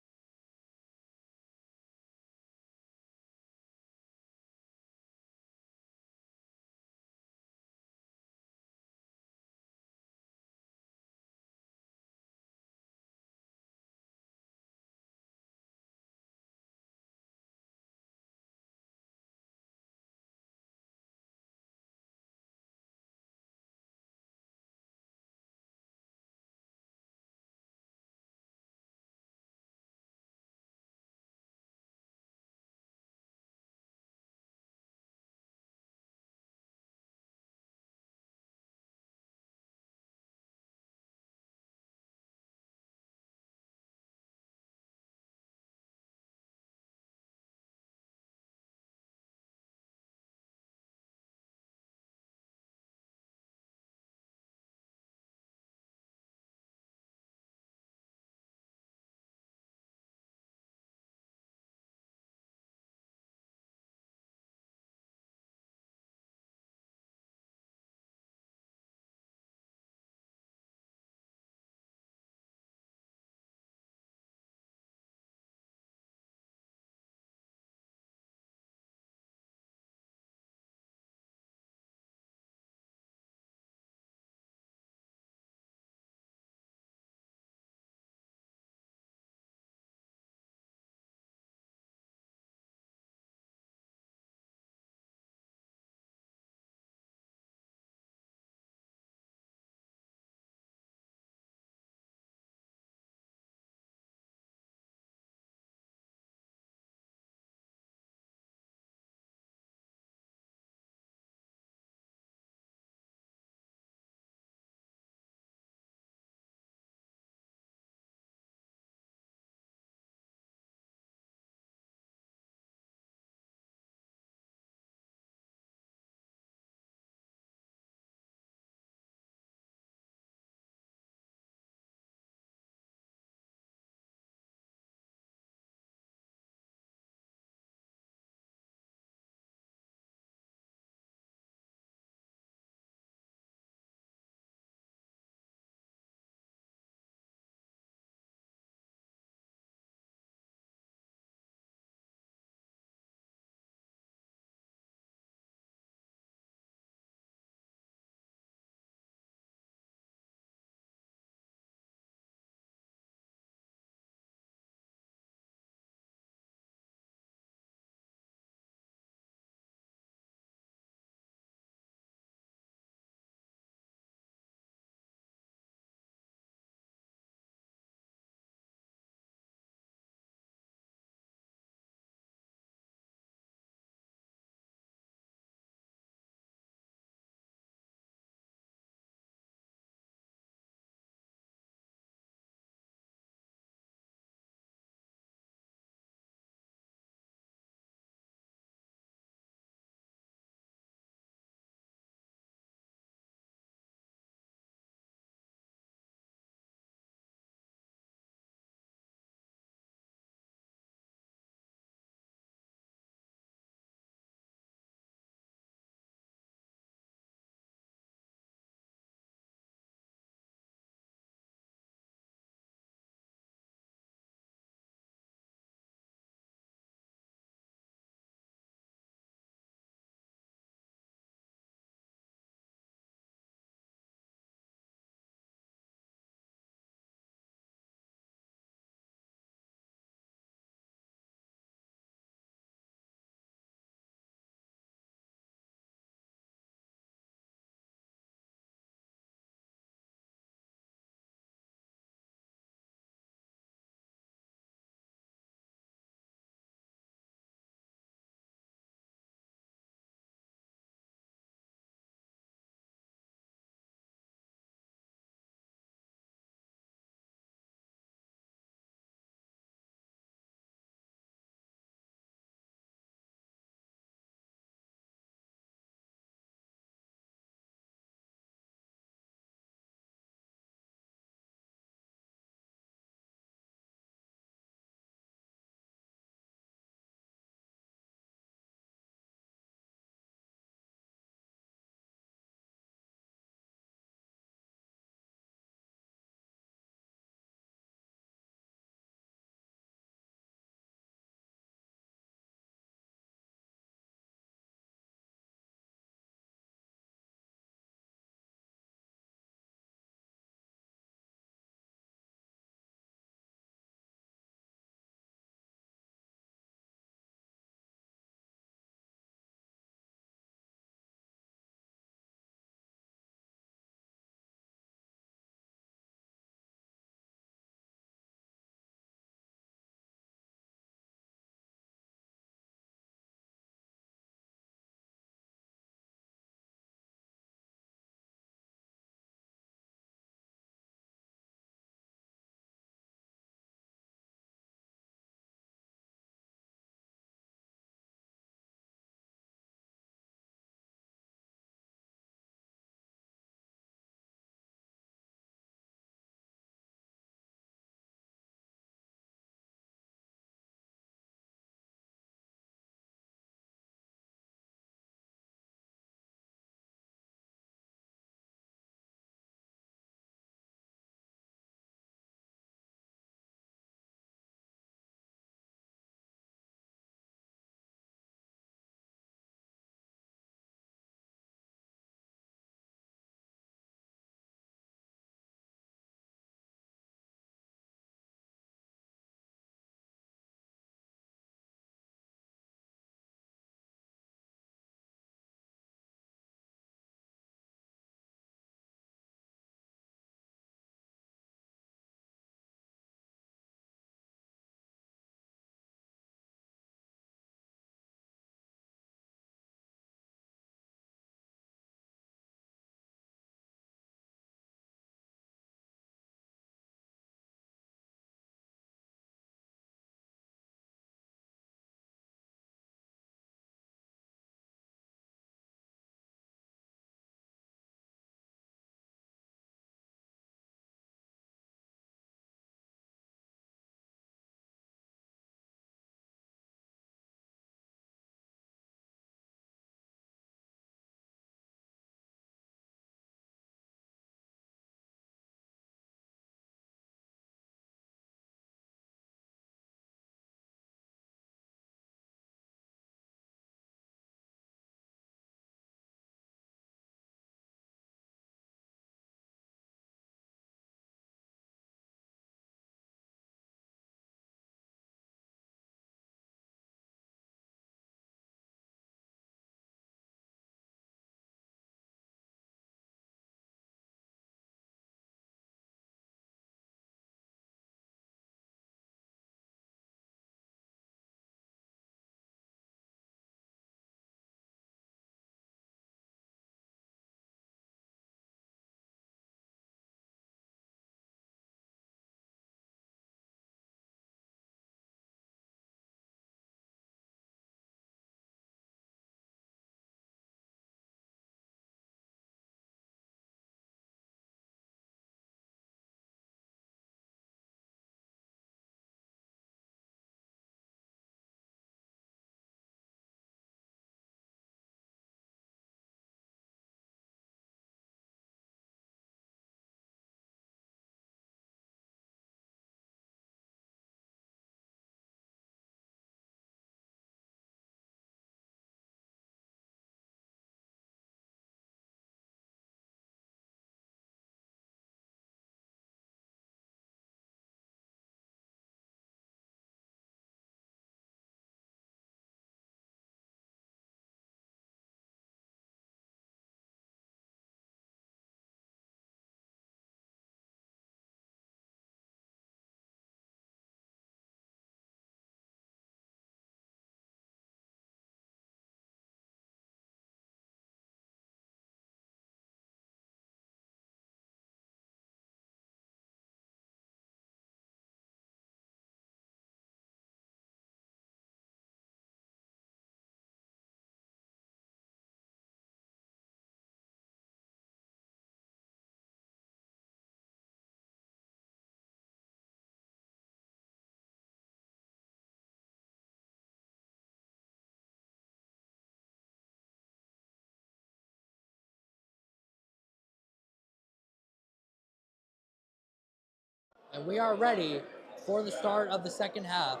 B: And we are ready for the start of the second half.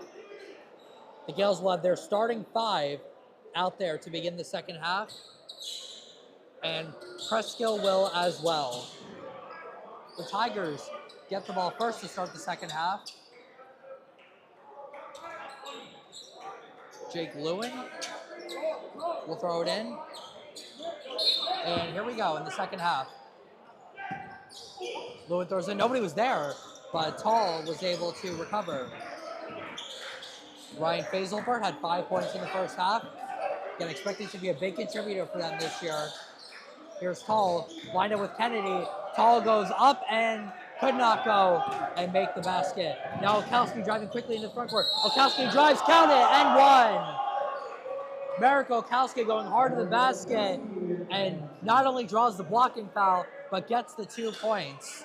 B: The Gaels will have their starting 5 out there to begin the second half. And Cresskill will as well. The Tigers get the ball first to start the second half. Jake Lewin will throw it in. And here we go in the second half. Lewin throws in. Nobody was there, but Tall was able to recover. Ryan Fazelbert had 5 points in the first half. Again, expected to be a big contributor for them this year. Here's Tall, lined up with Kennedy. Tall goes up and could not go and make the basket. Now Okowski driving quickly into the front court. Okowski drives, count it, and one. Merrick Okowski going hard to the basket and not only draws the blocking foul, but gets the 2 points.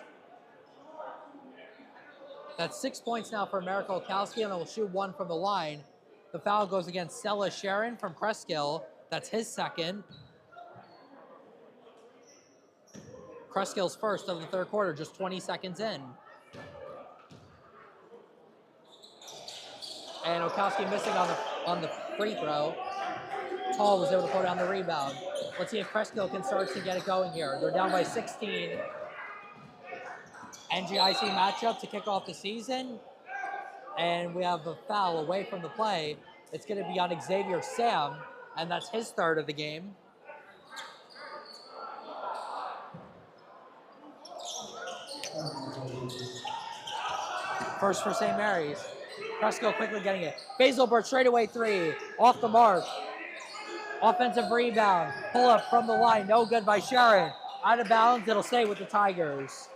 B: That's 6 points now for Merrick Okowski, and will shoot 1 from the line. The foul goes against Stella Sharon from Cresskill. That's his second. Creskill's first of the third quarter, just 20 seconds in. And Okowski missing on the free throw. Tall was able to throw down the rebound. Let's see if Cresskill can start to get it going here. They're down by 16. NGIC matchup to kick off the season. And we have a foul away from the play. It's going to be on Xavier Sam, and that's his third of the game. First for St. Mary's. Cresskill quickly getting it. Fazelbert straightaway 3, off the mark. Offensive rebound, pull up from the line, no good by Sharon. Out of bounds, it'll stay with the Tigers.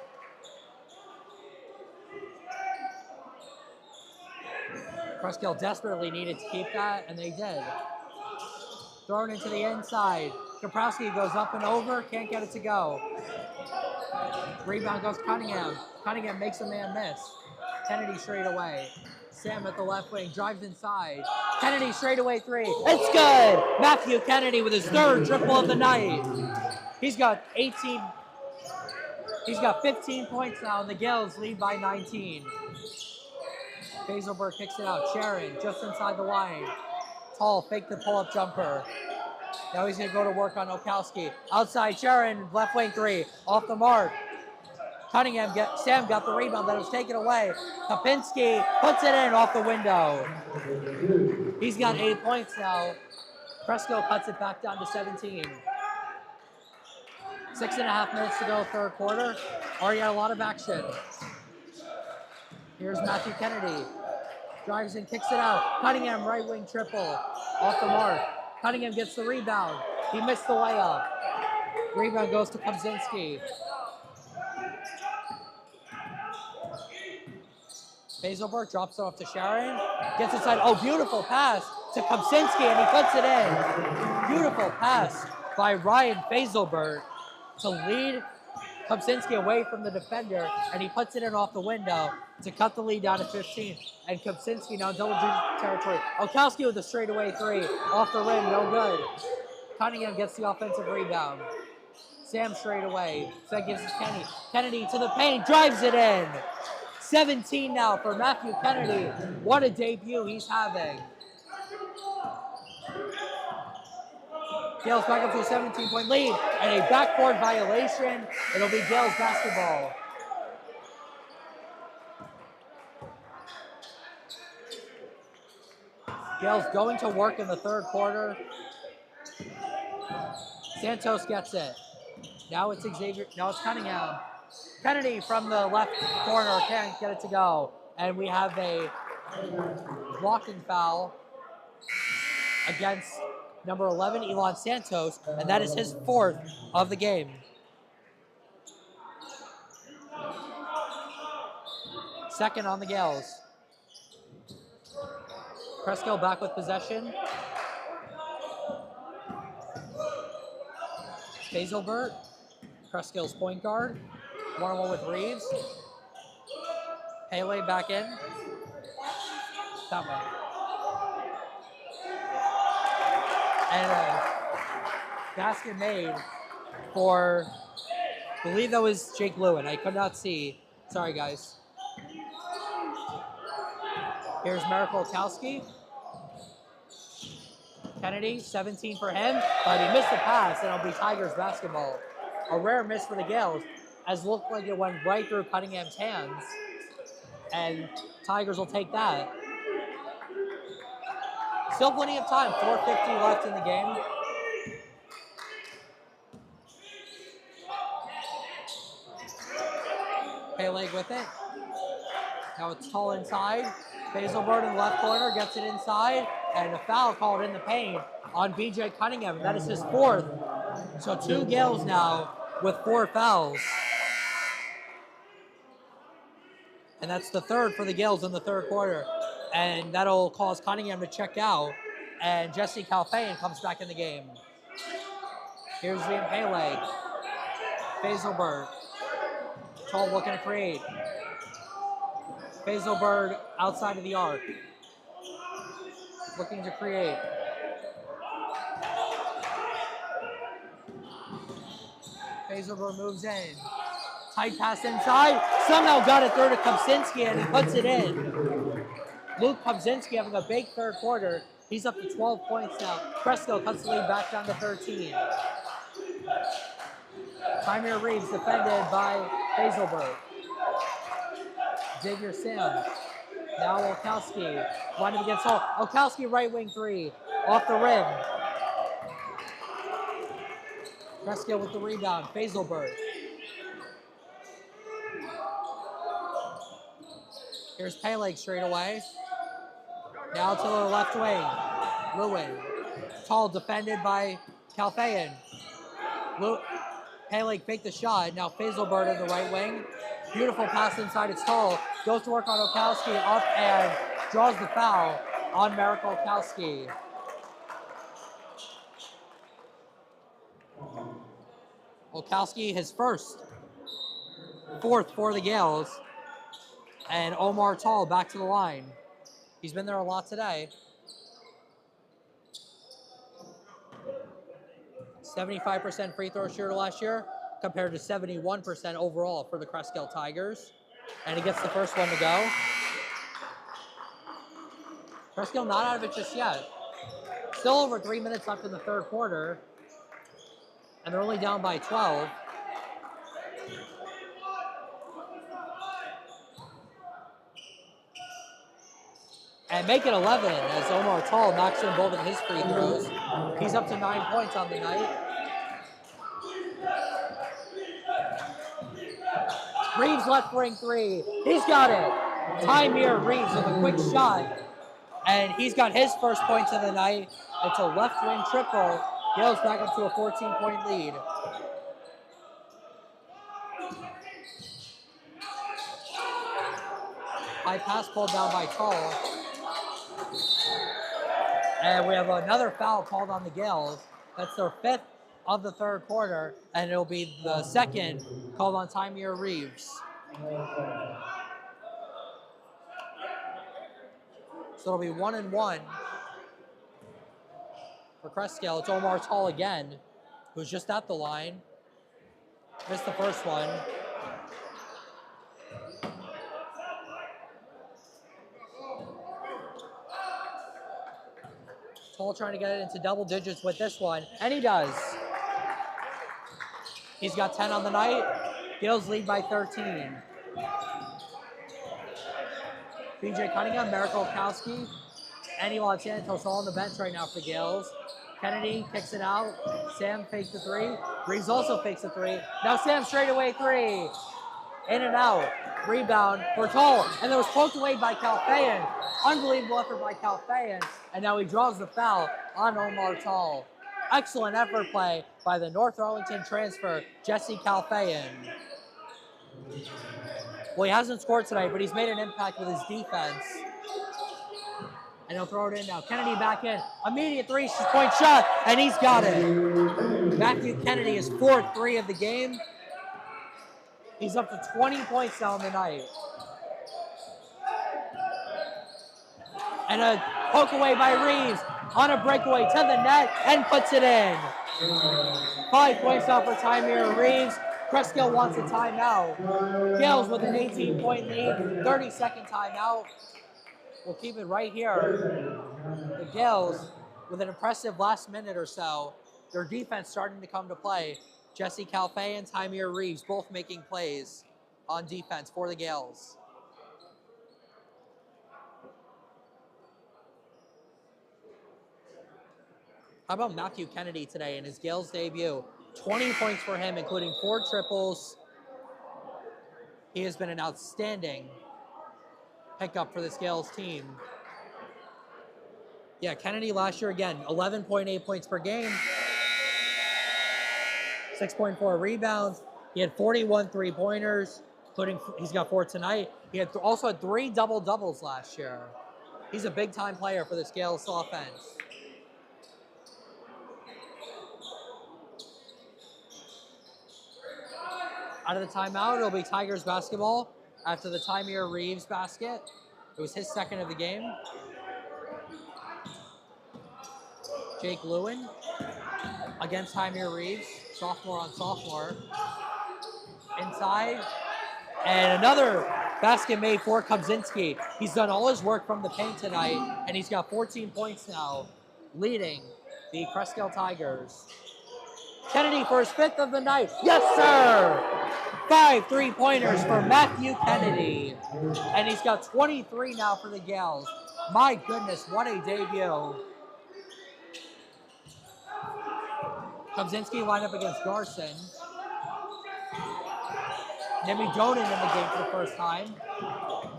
B: Cresskill desperately needed to keep that, and they did. Thrown into the inside. Kaprowski goes up and over, can't get it to go. Rebound goes Cunningham. Cunningham makes a man miss. Kennedy straight away. Sam at the left wing, drives inside. Kennedy straight away 3. It's good! Matthew Kennedy with his third triple of the night. He's got 15 points now, and the Gaels lead by 19. Fazelberg kicks it out. Sharon just inside the line. Tall, fake the pull-up jumper. Now he's going to go to work on Okowski. Outside, Sharon, left wing 3. Off the mark. Sam got the rebound that was taken away. Kopinski puts it in off the window. He's got 8 points now. Cresskill cuts it back down to 17. 6.5 minutes to go, third quarter. Already had a lot of action. Here's Matthew Kennedy. Drives in, kicks it out. Cunningham, right wing triple. Off the mark. Cunningham gets the rebound. He missed the layup. Rebound goes to Kopzinski. Fazelberg drops it off to Sharon. Gets inside. Oh, beautiful pass to Kopzinski, and he puts it in. Beautiful pass by Ryan Fazelberg to lead Kopzinski away from the defender, and he puts it in off the window to cut the lead down to 15. And Kopzinski now double-digit territory. Okowski with a straightaway 3. Off the rim, no good. Cunningham gets the offensive rebound. Sam straight away. So that gives it Kennedy. Kennedy to the paint, drives it in. 17 now for Matthew Kennedy. What a debut he's having. Gaels back up to a 17-point lead and a backboard violation. It'll be Gaels basketball. Gaels going to work in the third quarter. Santos gets it. Now it's Cunningham. Kennedy from the left corner can't get it to go. And we have a blocking foul against number 11, Elon Santos, and that is his 4th of the game. Second on the Gaels. Cresskill back with possession. Fazelbert, Creskill's point guard. 1-on-1 with Reeves. Pele back in. That way. And a basket made for, I believe that was Jake Lewin. I could not see. Sorry, guys. Here's Marikowski. Kennedy, 17 for him, but he missed the pass, and it'll be Tigers basketball. A rare miss for the Gaels, as it looked like it went right through Cunningham's hands, and Tigers will take that. Still plenty of time, 4:50 left in the game. Peleg with it. Now it's Tall inside. Hazelbird in the left corner gets it inside, and a foul called in the paint on BJ Cunningham, and that is his 4th. So 2 Gaels now with 4 fouls. And that's the 3rd for the Gaels in the 3rd quarter. And that'll cause Cunningham to check out, and Jesse Calfain comes back in the game. Here's Liam Peleg. Hazelbird. Tall looking to create. Hazelbird outside of the arc. Looking to create. Hazelbird moves in. Tight pass inside. Somehow got it through to Kopczynski, and he puts it in. Luke Kopczynski having a big 3rd quarter. He's up to 12 points now. Cresskill cuts the lead back down to 13. Tymir Reeves defended by Hazelbird. Xavier Sim. Now Olkowski. Running against Hall. Olkowski right wing 3. Off the rim. Cresskill with the rebound. Hazelbird. Here's Peleg straight away. Now to the left wing. Lewin. Tall defended by Calfain. Peleg faked the shot. Now Hazelbird in the right wing. Beautiful pass inside. It's Tall. Goes to work on Olkowski up and draws the foul on Marikowski. Olkowski, his 1st. 4th for the Gaels. And Omar Tall back to the line. He's been there a lot today. 75% free throw shooter last year compared to 71% overall for the Cresskill Tigers. And he gets the first one to go. Cresskill not out of it just yet. Still over 3 minutes left in the 3rd quarter. And they're only down by 12. And make it 11 as Omar Tall knocks in both of his free throws. He's up to 9 points on the night. Reeves left wing 3. He's got it. Tymir Reeves with a quick shot. And he's got his 1st points of the night. It's a left wing triple. Gaels back up to a 14-point lead. High pass pulled down by Tall. And we have another foul called on the Gaels. That's their 5th of the 3rd quarter, and it'll be the 2nd called on Tymir Reeves. So it'll be 1-1 for Cresskill. It's Omar Tall again, who's just at the line. Missed the first one. Tall trying to get it into double digits with this one, and he does. He's got 10 on the night. Gaels lead by 13. BJ Cunningham, Marikowski, Andy Santos all on the bench right now for the Gaels. Kennedy kicks it out. Sam fakes the 3. Reeves also fakes the 3. Now Sam straight away 3. In and out. Rebound for Tall. And that was poked away by Calfain. Unbelievable effort by Calfain. And now he draws the foul on Omar Tall. Excellent effort play by the North Arlington transfer, Jesse Calfain. Well, he hasn't scored tonight, but he's made an impact with his defense. And he'll throw it in now. Kennedy back in. Immediate 3-point shot, and he's got it. Matthew Kennedy is 4th 3 of the game. He's up to 20 points now on the night. And a poke away by Reeves on a breakaway to the net and puts it in. 5 points now for Tymir Reeves. Cresskill wants a timeout. Gaels with an 18-point lead, 30-second timeout. we'll keep it right here. The Gaels, with an impressive last minute or so, their defense starting to come to play. Jesse Calfey and Tymir Reeves both making plays on defense for the Gaels. How about Matthew Kennedy today in his Gaels debut? 20 points for him, including 4 triples. He has been an outstanding pickup for this Gaels team. Yeah, Kennedy last year, again, 11.8 points per game, 6.4 rebounds. He had 41 three-pointers, including he's got 4 tonight. He had also had 3 double-doubles last year. He's a big-time player for this Gaels offense. Out of the timeout, it'll be Tigers basketball after the Tymir Reeves basket. It was his second of the game. Jake Lewin against Tymir Reeves, sophomore on sophomore. Inside, and another basket made for Kobzinski. He's done all his work from the paint tonight, and he's got 14 points now, leading the Cresskill Tigers. Kennedy for his 5th of the night. Yes, sir! 5 3-pointers for Matthew Kennedy. And he's got 23 now for the Gaels. My goodness, what a debut. Kobzinski lined up against Garson. Nimi Doden in the game for the first time,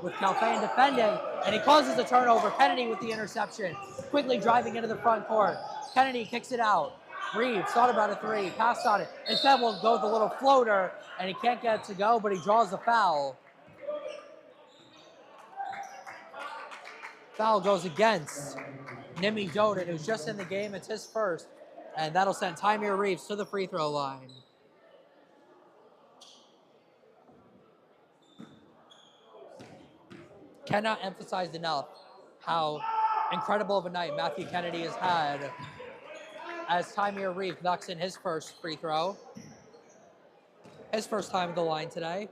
B: with Calfan defending, and he causes a turnover. Kennedy with the interception, quickly driving into the front court. Kennedy kicks it out. Reeves thought about a 3, passed on it. Instead, will go with a little floater, and he can't get it to go, but he draws the foul. Foul goes against Nimi Doden, who's just in the game. It's his first, and that'll send Tymir Reeves to the free throw line. Cannot emphasize enough how incredible of a night Matthew Kennedy has had as Tymir Reeves knocks in his first free throw. His first time at the line today.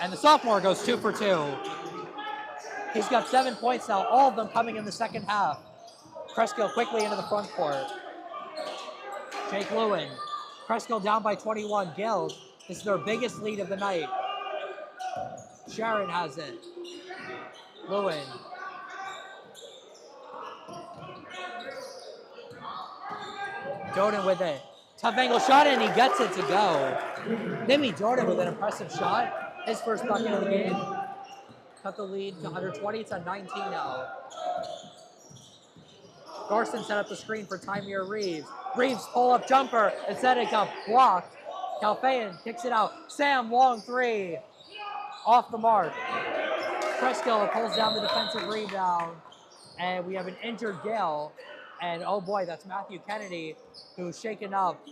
B: And the sophomore goes 2 for 2. He's got 7 points now, all of them coming in the second half. Cresskill quickly into the front court. Jake Lewin. Cresskill down by 21. Gaels, this is their biggest lead of the night. Sharon has it. Lewin. Doden with it. Tough angle shot, and he gets it to go. Nimi Doden with an impressive shot. His first bucket of the game. Cut the lead to 120. It's on 19 now. Garson set up the screen for Tymir Reeves. Reeves pull-up jumper. Instead, it got blocked. Calfeyan kicks it out. Sam, long 3. Off the mark. Cresskill pulls down the defensive rebound. And we have an injured Gael. And oh boy, that's Matthew Kennedy, who's shaken up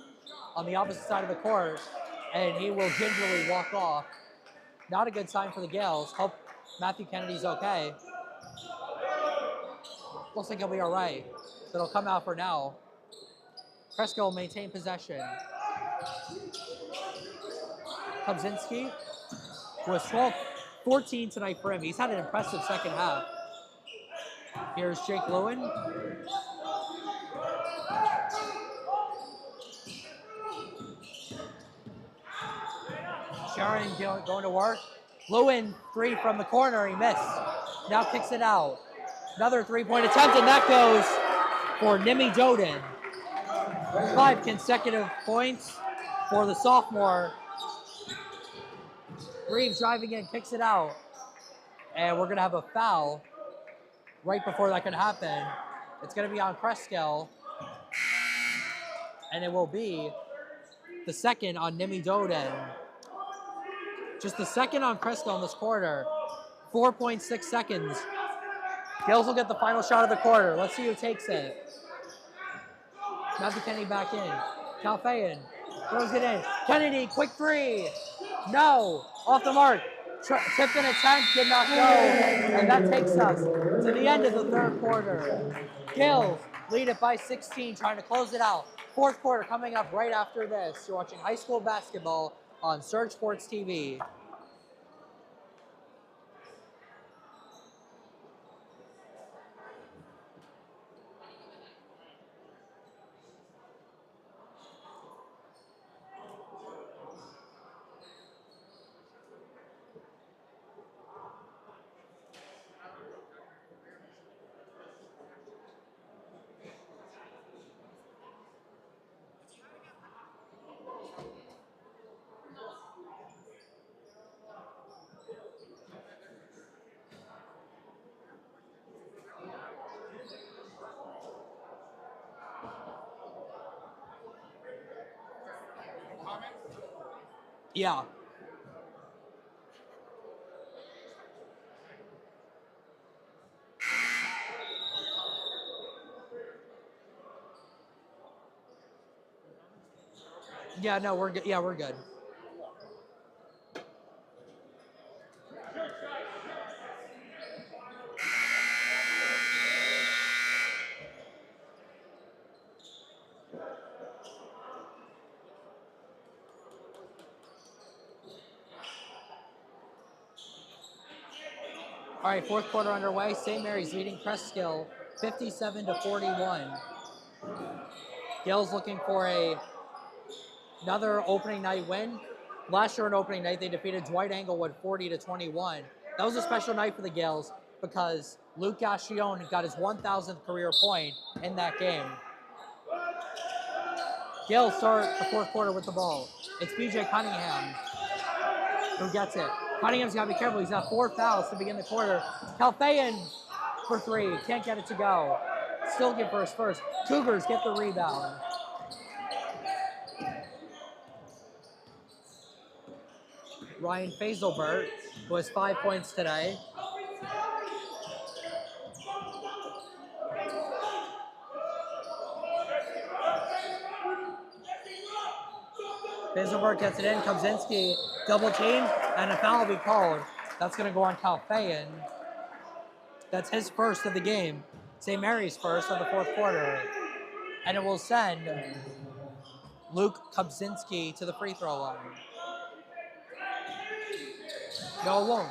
B: on the opposite side of the court. And he will gingerly walk off. Not a good sign for the Gaels. Hope Matthew Kennedy's okay. Looks like he'll be all right. So it'll come out for now. Cresskill will maintain possession. Kobzinski was 14 tonight for him. He's had an impressive second half. Here's Jake Lewin. Sharon going to work. Lewin, 3 from the corner, he missed. Now kicks it out. Another 3-point attempt, and that goes for Nimi Doden. 5 consecutive points for the sophomore. Reeves driving in, kicks it out. And we're going to have a foul right before that can happen. It's going to be on Cresskill. And it will be the second on Nimi Doden. Just the second on Cresskill in this quarter. 4.6 seconds. Gaels will get the final shot of the quarter. Let's see who takes it. Matthew Kennedy back in. Calfeyan throws it in. Kennedy, quick 3. No. Off the mark. Tipped and attempt, did not go. And that takes us to the end of the third quarter. Gaels lead it by 16, trying to close it out. Fourth quarter coming up right after this. You're watching high school basketball on Surge Sports TV. Yeah. Yeah, no, we're good. Yeah, we're good. All right, fourth quarter underway. St. Mary's leading Cresskill 57-41. Gaels looking for another opening night win. Last year on opening night, they defeated Dwight Englewood 40-21. That was a special night for the Gaels because Luke Gascione got his 1,000th career point in that game. Gaels start the fourth quarter with the ball. It's BJ Cunningham who gets it. Cunningham's got to be careful. He's got 4 fouls to begin the quarter. Calfayan for 3. Can't get it to go. Still get for his first. Cougars get the rebound. Ryan Fazelbert, who has 5 points today. Fazelbert gets it in. Kobzinski double team, and a foul will be called. That's going to go on Calfayan. That's his first of the game. St. Mary's first of the fourth quarter. And it will send Luke Kobzinski to the free throw line. No, it won't.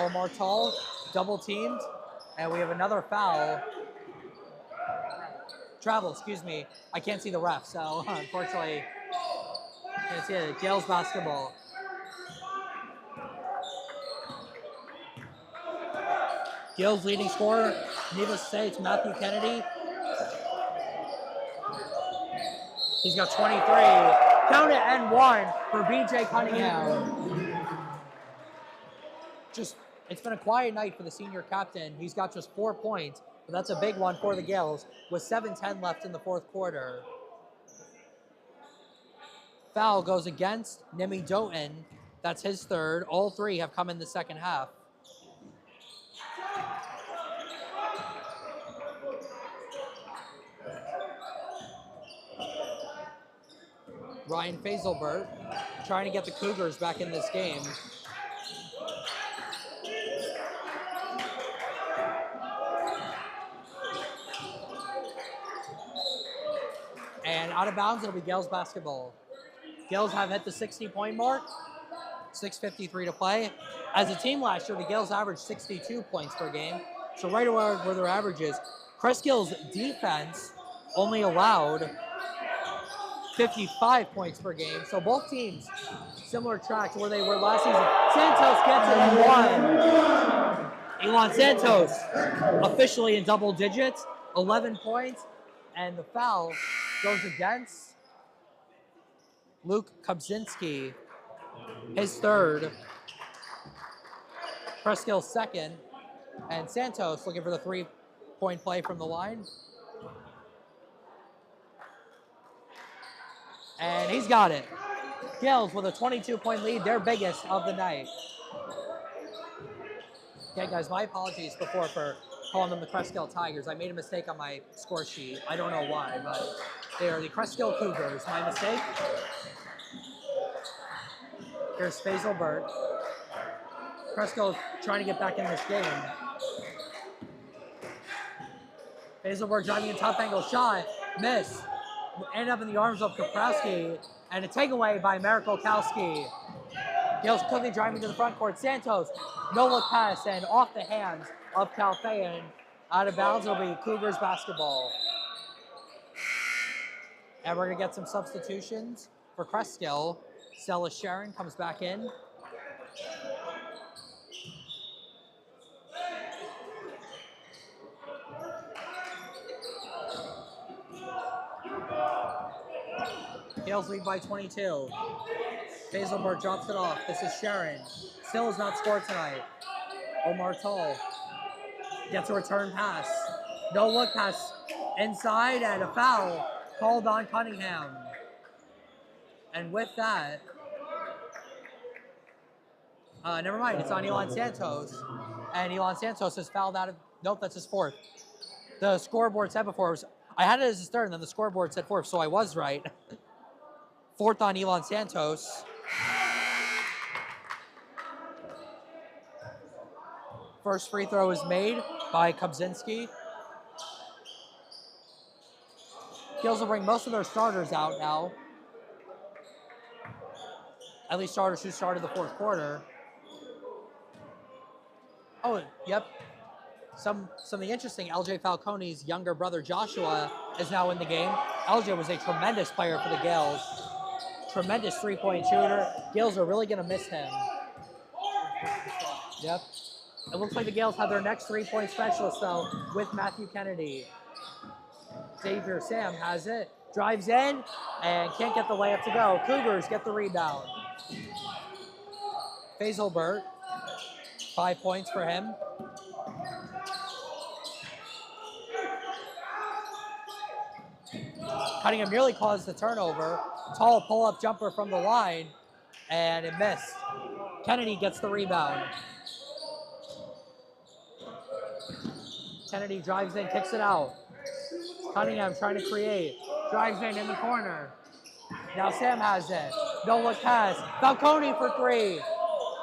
B: Omar Tall, double teamed, and we have another foul. Travel, excuse me. I can't see the ref, so unfortunately, can't see it. Gaels basketball. Gaels leading scorer, needless to say, it's Matthew Kennedy. He's got 23. Count it, and 1 for BJ Cunningham. It's been a quiet night for the senior captain. He's got just 4 points, but that's a big one for the Gaels with 7:10 left in the fourth quarter. Foul goes against Nimi Doughton. That's his third. All 3 have come in the second half. Ryan Fazelbert trying to get the Cougars back in this game. And out of bounds, it'll be Gaels basketball. Gaels have hit the 60-point mark. 6:53 to play. As a team last year, the Gaels averaged 62 points per game. So right away where their average is. Creskill's defense only allowed 55 points per game. So both teams, similar track to where they were last season. Santos gets it and 1. Elon Santos officially in double digits, 11 points. And the foul goes against Luke Kobzinski, his third. Cresskill second. And Santos looking for the 3-point play from the line. And he's got it. Gaels with a 22-point lead, their biggest of the night. Okay, guys, my apologies before for calling them the Cresskill Tigers. I made a mistake on my score sheet. I don't know why, but they are the Cresskill Cougars. My mistake. Here's Fazelbert. Cresskill trying to get back in this game. Fazelbert driving a top angle shot. Miss. End up in the arms of Kaprowski. And a takeaway by Merrick Olkowski. Gaels quickly driving to the front court. Santos, no look pass, and off the hands of Calfayan. Out of bounds, it'll be Cougars basketball. And we're going to get some substitutions for Cresskill. Stella Sharon comes back in. Gaels lead by 22. Fazelbert drops it off. This is Sharon. Still has not scored tonight. Omar Tall gets a return pass. No look pass inside, and a foul called on Cunningham. And with that, never mind, it's on Elon Santos. And Elon Santos has fouled out of, nope, that's his fourth. The scoreboard said before, I had it as his third, and then the scoreboard said fourth, so I was right. Fourth on Elon Santos. First free throw is made by Kubczynski. Gaels will bring most of their starters out now. At least starters who started the fourth quarter. Oh, yep. Something interesting, LJ Falcone's younger brother Joshua is now in the game. LJ was a tremendous player for the Gaels. Tremendous three-point shooter. Gaels are really going to miss him. Yep. It looks like the Gaels have their next three-point specialist, though, with Matthew Kennedy. Xavier Sam has it, drives in, and can't get the layup to go. Cougars get the rebound. Faisalbert, 5 points for him. Cunningham nearly caused the turnover. Tall pull-up jumper from the line, and it missed. Kennedy gets the rebound. Kennedy drives in, kicks it out. Cunningham trying to create. Drives in the corner. Now Sam has it. No look pass. Falcone for three.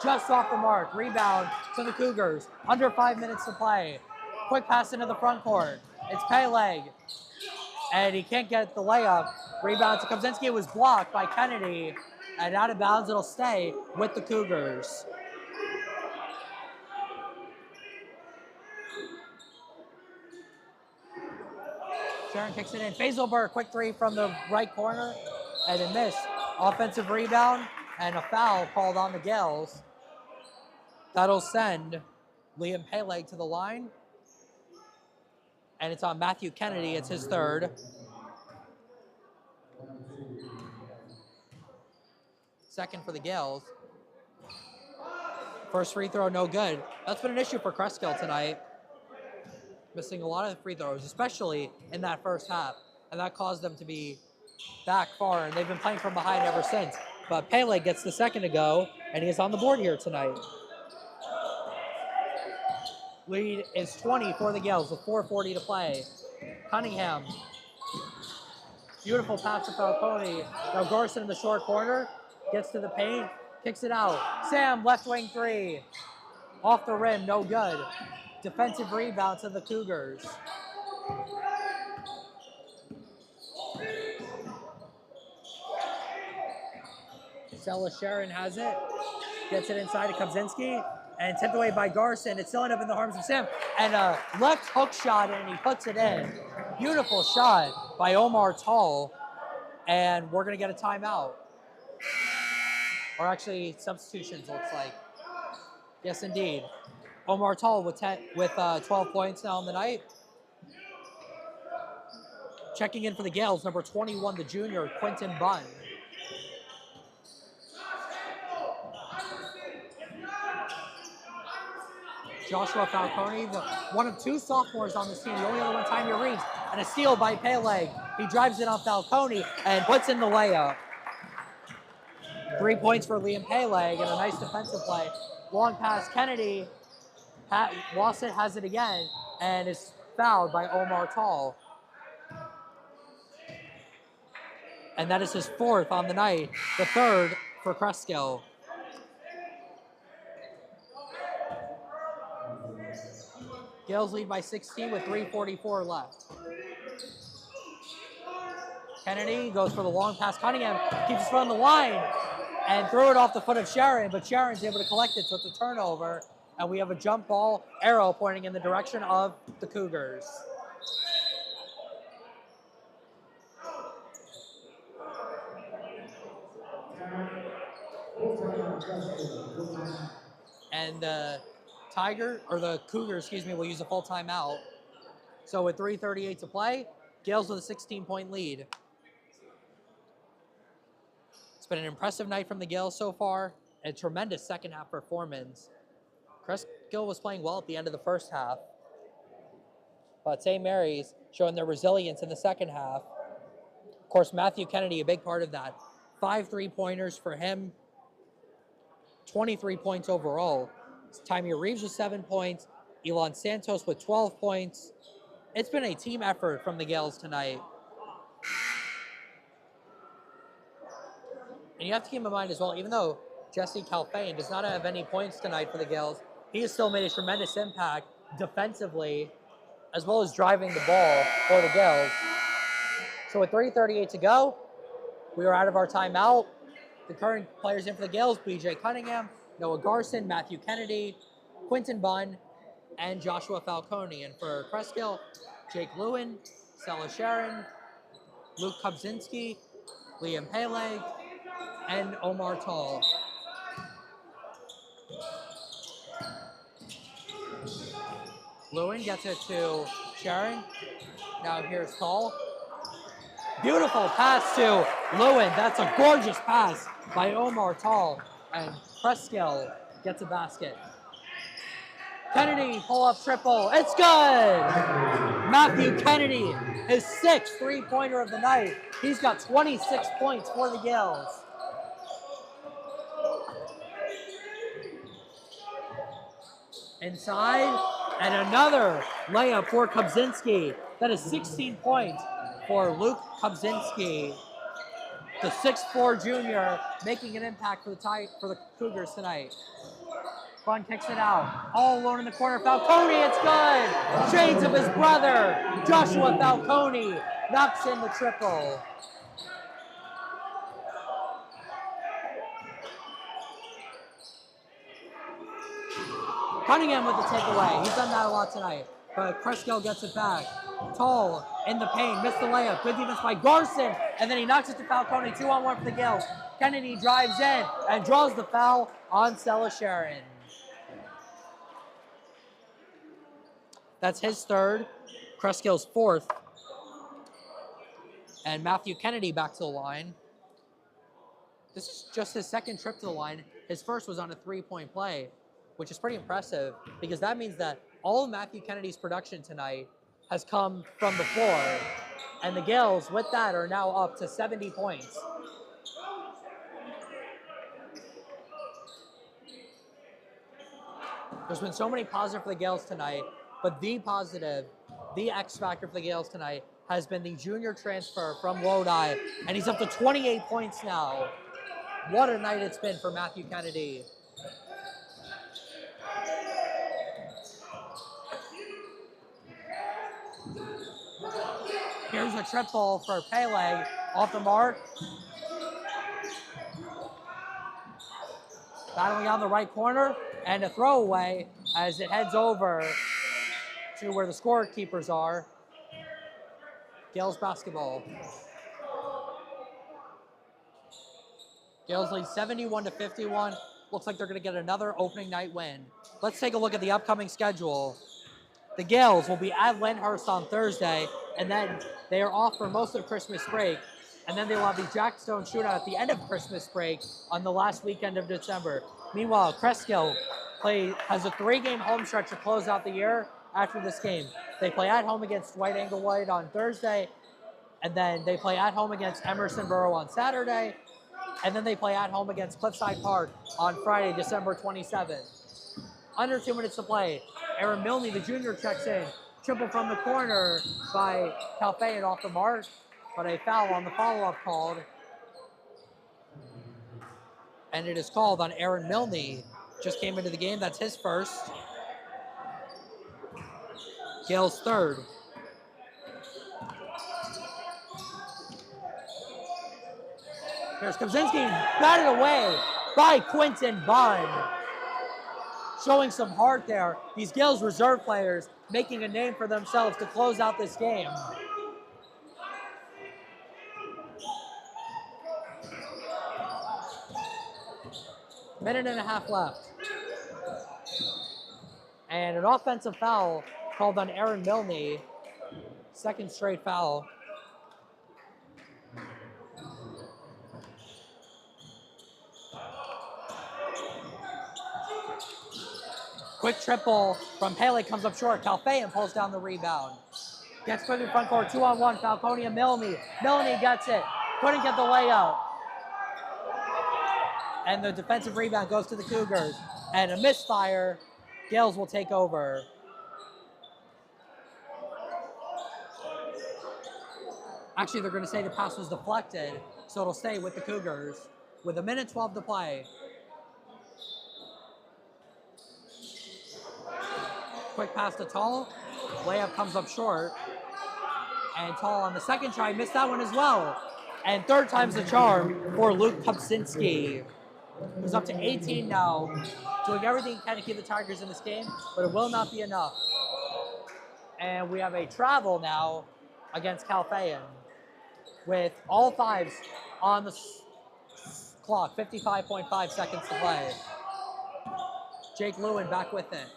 B: Just off the mark. Rebound to the Cougars. Under 5 minutes to play. Quick pass into the front court. It's Peleg. And he can't get the layup. Rebound to Kubczynski. It was blocked by Kennedy. And out of bounds, it'll stay with the Cougars. Sharon kicks it in. Faisalbert, quick three from the right corner. And it missed. Offensive rebound and a foul called on the Gaels. That'll send Liam Peleg to the line. And it's on Matthew Kennedy. It's his third. Second for the Gaels. First free throw, no good. That's been an issue for Cresskill tonight. Missing a lot of free throws, especially in that first half. And that caused them to be back far, and they've been playing from behind ever since. But Peleg gets the second to go, and he is on the board here tonight. Lead is 20 for the Gaels with 4:40 to play. Cunningham. Beautiful pass to Falcone. Now Garson in the short corner. Gets to the paint. Kicks it out. Sam, left wing three. Off the rim, no good. Defensive rebound to the Cougars. Stella Sharon has it. Gets it inside to Kubczynski. And tipped away by Garson. It's still end up in the arms of Sam. And a left hook shot, and he puts it in. Beautiful shot by Omar Tall. And we're going to get a timeout. Or actually, substitutions, looks like. Yes, indeed. Omar Tall with 12 points now on the night. Checking in for the Gaels, number 21, the junior, Quentin Bunn. Joshua Falcone, one of two sophomores on this team, the only other one time he reached, and a steal by Peleg. He drives it on Falcone and puts in the layup. 3 points for Liam Peleg and a nice defensive play. Long pass, Kennedy. Wassett has it again and is fouled by Omar Tall. And that is his fourth on the night, the third for Cresskill. Gaels lead by 16 with 3:44 left. Kennedy goes for the long pass. Cunningham keeps his foot on the line and threw it off the foot of Sharon, but Sharon's able to collect it, so it's a turnover. And we have a jump ball arrow pointing in the direction of the Cougars. And the Cougars, will use a full timeout. So with 3:38 to play, Gaels with a 16-point lead. It's been an impressive night from the Gaels so far, and a tremendous second half performance. Cresskill was playing well at the end of the first half, but St. Mary's showing their resilience in the second half. Of course, Matthew Kennedy, a big part of that. 5 3-pointers for him, 23 points overall. Tymir Reeves with 7 points, Elon Santos with 12 points. It's been a team effort from the Gaels tonight. And you have to keep in mind as well, even though Jesse Calfain does not have any points tonight for the Gaels, he has still made a tremendous impact defensively, as well as driving the ball for the Gaels. So with 3:38 to go, we are out of our timeout. The current players in for the Gaels: BJ Cunningham, Noah Garson, Matthew Kennedy, Quinton Bunn, and Joshua Falcone. And for Cresskill, Jake Lewin, Stella Sharon, Luke Kubzinski, Liam Peleg, and Omar Tall. Lewin gets it to Sharon. Now here's Tall. Beautiful pass to Lewin. That's a gorgeous pass by Omar Tall. And Cresskill gets a basket. Kennedy, pull-up triple. It's good! Matthew Kennedy, his 6th 3-pointer of the night. He's got 26 points for the Gaels. Inside, and another layup for Kubzinski. That is 16 points for Luke Kubzinski, the 6'4" junior, making an impact for the Cougars tonight. Bunn kicks it out, all alone in the corner. Falcone, it's good! Shades of his brother, Joshua Falcone, knocks in the triple. Cunningham with the takeaway. He's done that a lot tonight. But Cresskill gets it back. Tall in the paint, missed the layup. Good defense by Garson. And then he knocks it to Falcone. 2-on-1 for the Gaels. Kennedy drives in and draws the foul on Stella Sharon. That's his 3rd. Creskill's 4th. And Matthew Kennedy back to the line. This is just his 2nd trip to the line. His 1st was on a 3-point play, which is pretty impressive because that means that all of Matthew Kennedy's production tonight has come from the floor. And the Gaels, with that, are now up to 70 points. There's been so many positives for the Gaels tonight, but the positive, the X factor for the Gaels tonight has been the junior transfer from Lodi, and he's up to 28 points now. What a night it's been for Matthew Kennedy. Here's a triple for Peleg, off the mark. Battling on the right corner, and a throwaway as it heads over to where the scorekeepers are. Gaels basketball. Gaels lead 71-51. Looks like they're going to get another opening night win. Let's take a look at the upcoming schedule. The Gaels will be at Lyndhurst on Thursday, and then they are off for most of Christmas break. And then they will have the Jack Stone shootout at the end of Christmas break on the last weekend of December. Meanwhile, Cresskill has a 3-game home stretch to close out the year after this game. They play at home against Dwight Englewhite on Thursday, and then they play at home against Emerson Borough on Saturday, and then they play at home against Cliffside Park on Friday, December 27th. Under 2 minutes to play. Aaron Milne, the junior, checks in. Triple from the corner by Calfain off the mark, but a foul on the follow-up called. And it is called on Aaron Milne. Just came into the game. That's his 1st. Gaels' 3rd. Here's Kubzinski, batted away by Quinton Bunn. Showing some heart there. These Gaels reserve players making a name for themselves to close out this game. Minute and a half left. And an offensive foul called on Aaron Milne. 2nd straight foul. Quick triple from Pele comes up short. Calfain pulls down the rebound. Gets quick in front court, 2-on-1. Falcone and Milne. Milne gets it. Couldn't get the layup. And the defensive rebound goes to the Cougars. And a misfire. Gaels will take over. Actually, they're going to say the pass was deflected, so it'll stay with the Cougars with 1:12 to play. Quick pass to Tall. Layup comes up short. And Tall on the second try missed that one as well. And third time's the charm for Luke Kopczynski, who's up to 18 now, doing everything he can to keep the Tigers in this game, but it will not be enough. And we have a travel now against Calphaean with all fives on the clock, 55.5 seconds to play. Jake Lewin back with it.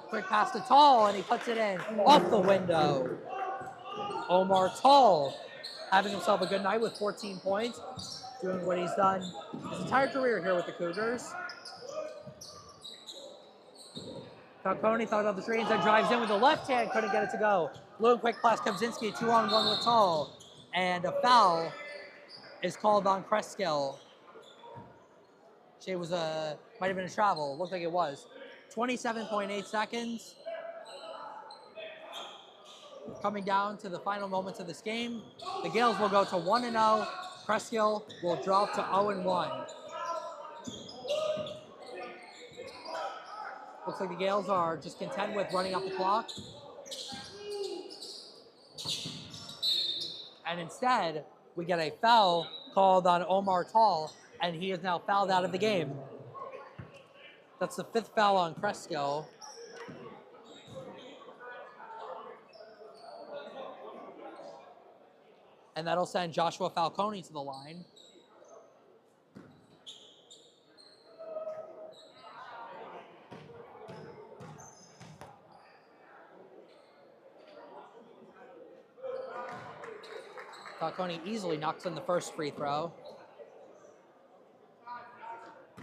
B: Quick pass to Tall, and he puts it in off the window. Omar Tall having himself a good night with 14 points, doing what he's done his entire career here with the Cougars. Falcone thought of the screens and drives in with the left hand, couldn't get it to go. Lewin quick pass, Kopczynski, 2-on-1 with Tall, and a foul is called on Cresskill. It was might have been a travel, looked like it was. 27.8 seconds. Coming down to the final moments of this game. The Gaels will go to 1-0. Cresskill will drop to 0-1. Looks like the Gaels are just content with running up the clock. And instead, we get a foul called on Omar Tall, and he is now fouled out of the game. That's the 5th foul on Cresskill. And that'll send Joshua Falcone to the line. Falcone easily knocks in the first free throw.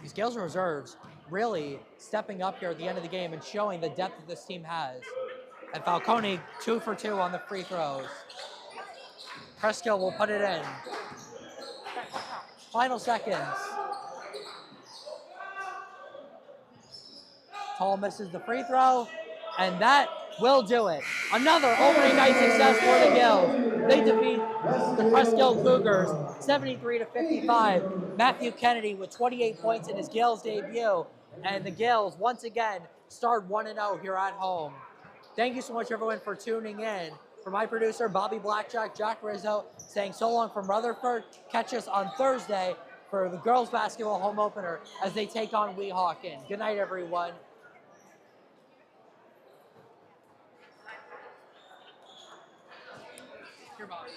B: These Gaels reserves really stepping up here at the end of the game and showing the depth that this team has. And Falcone 2 for 2 on the free throws. Cresskill will put it in. Final seconds. Tall misses the free throw, and that will do it. Another opening night success for the Gaels. They defeat the Cresskill Cougars 73-55. Matthew Kennedy with 28 points in his Gaels debut, and the Gaels once again start 1-0 here at home. Thank you so much, everyone, for tuning in. For my producer, Bobby Blackjack, Jack Rizzo, saying so long from Rutherford. Catch us on Thursday for the girls basketball home opener as they take on Weehawken. Good night, everyone. Here, Bobby.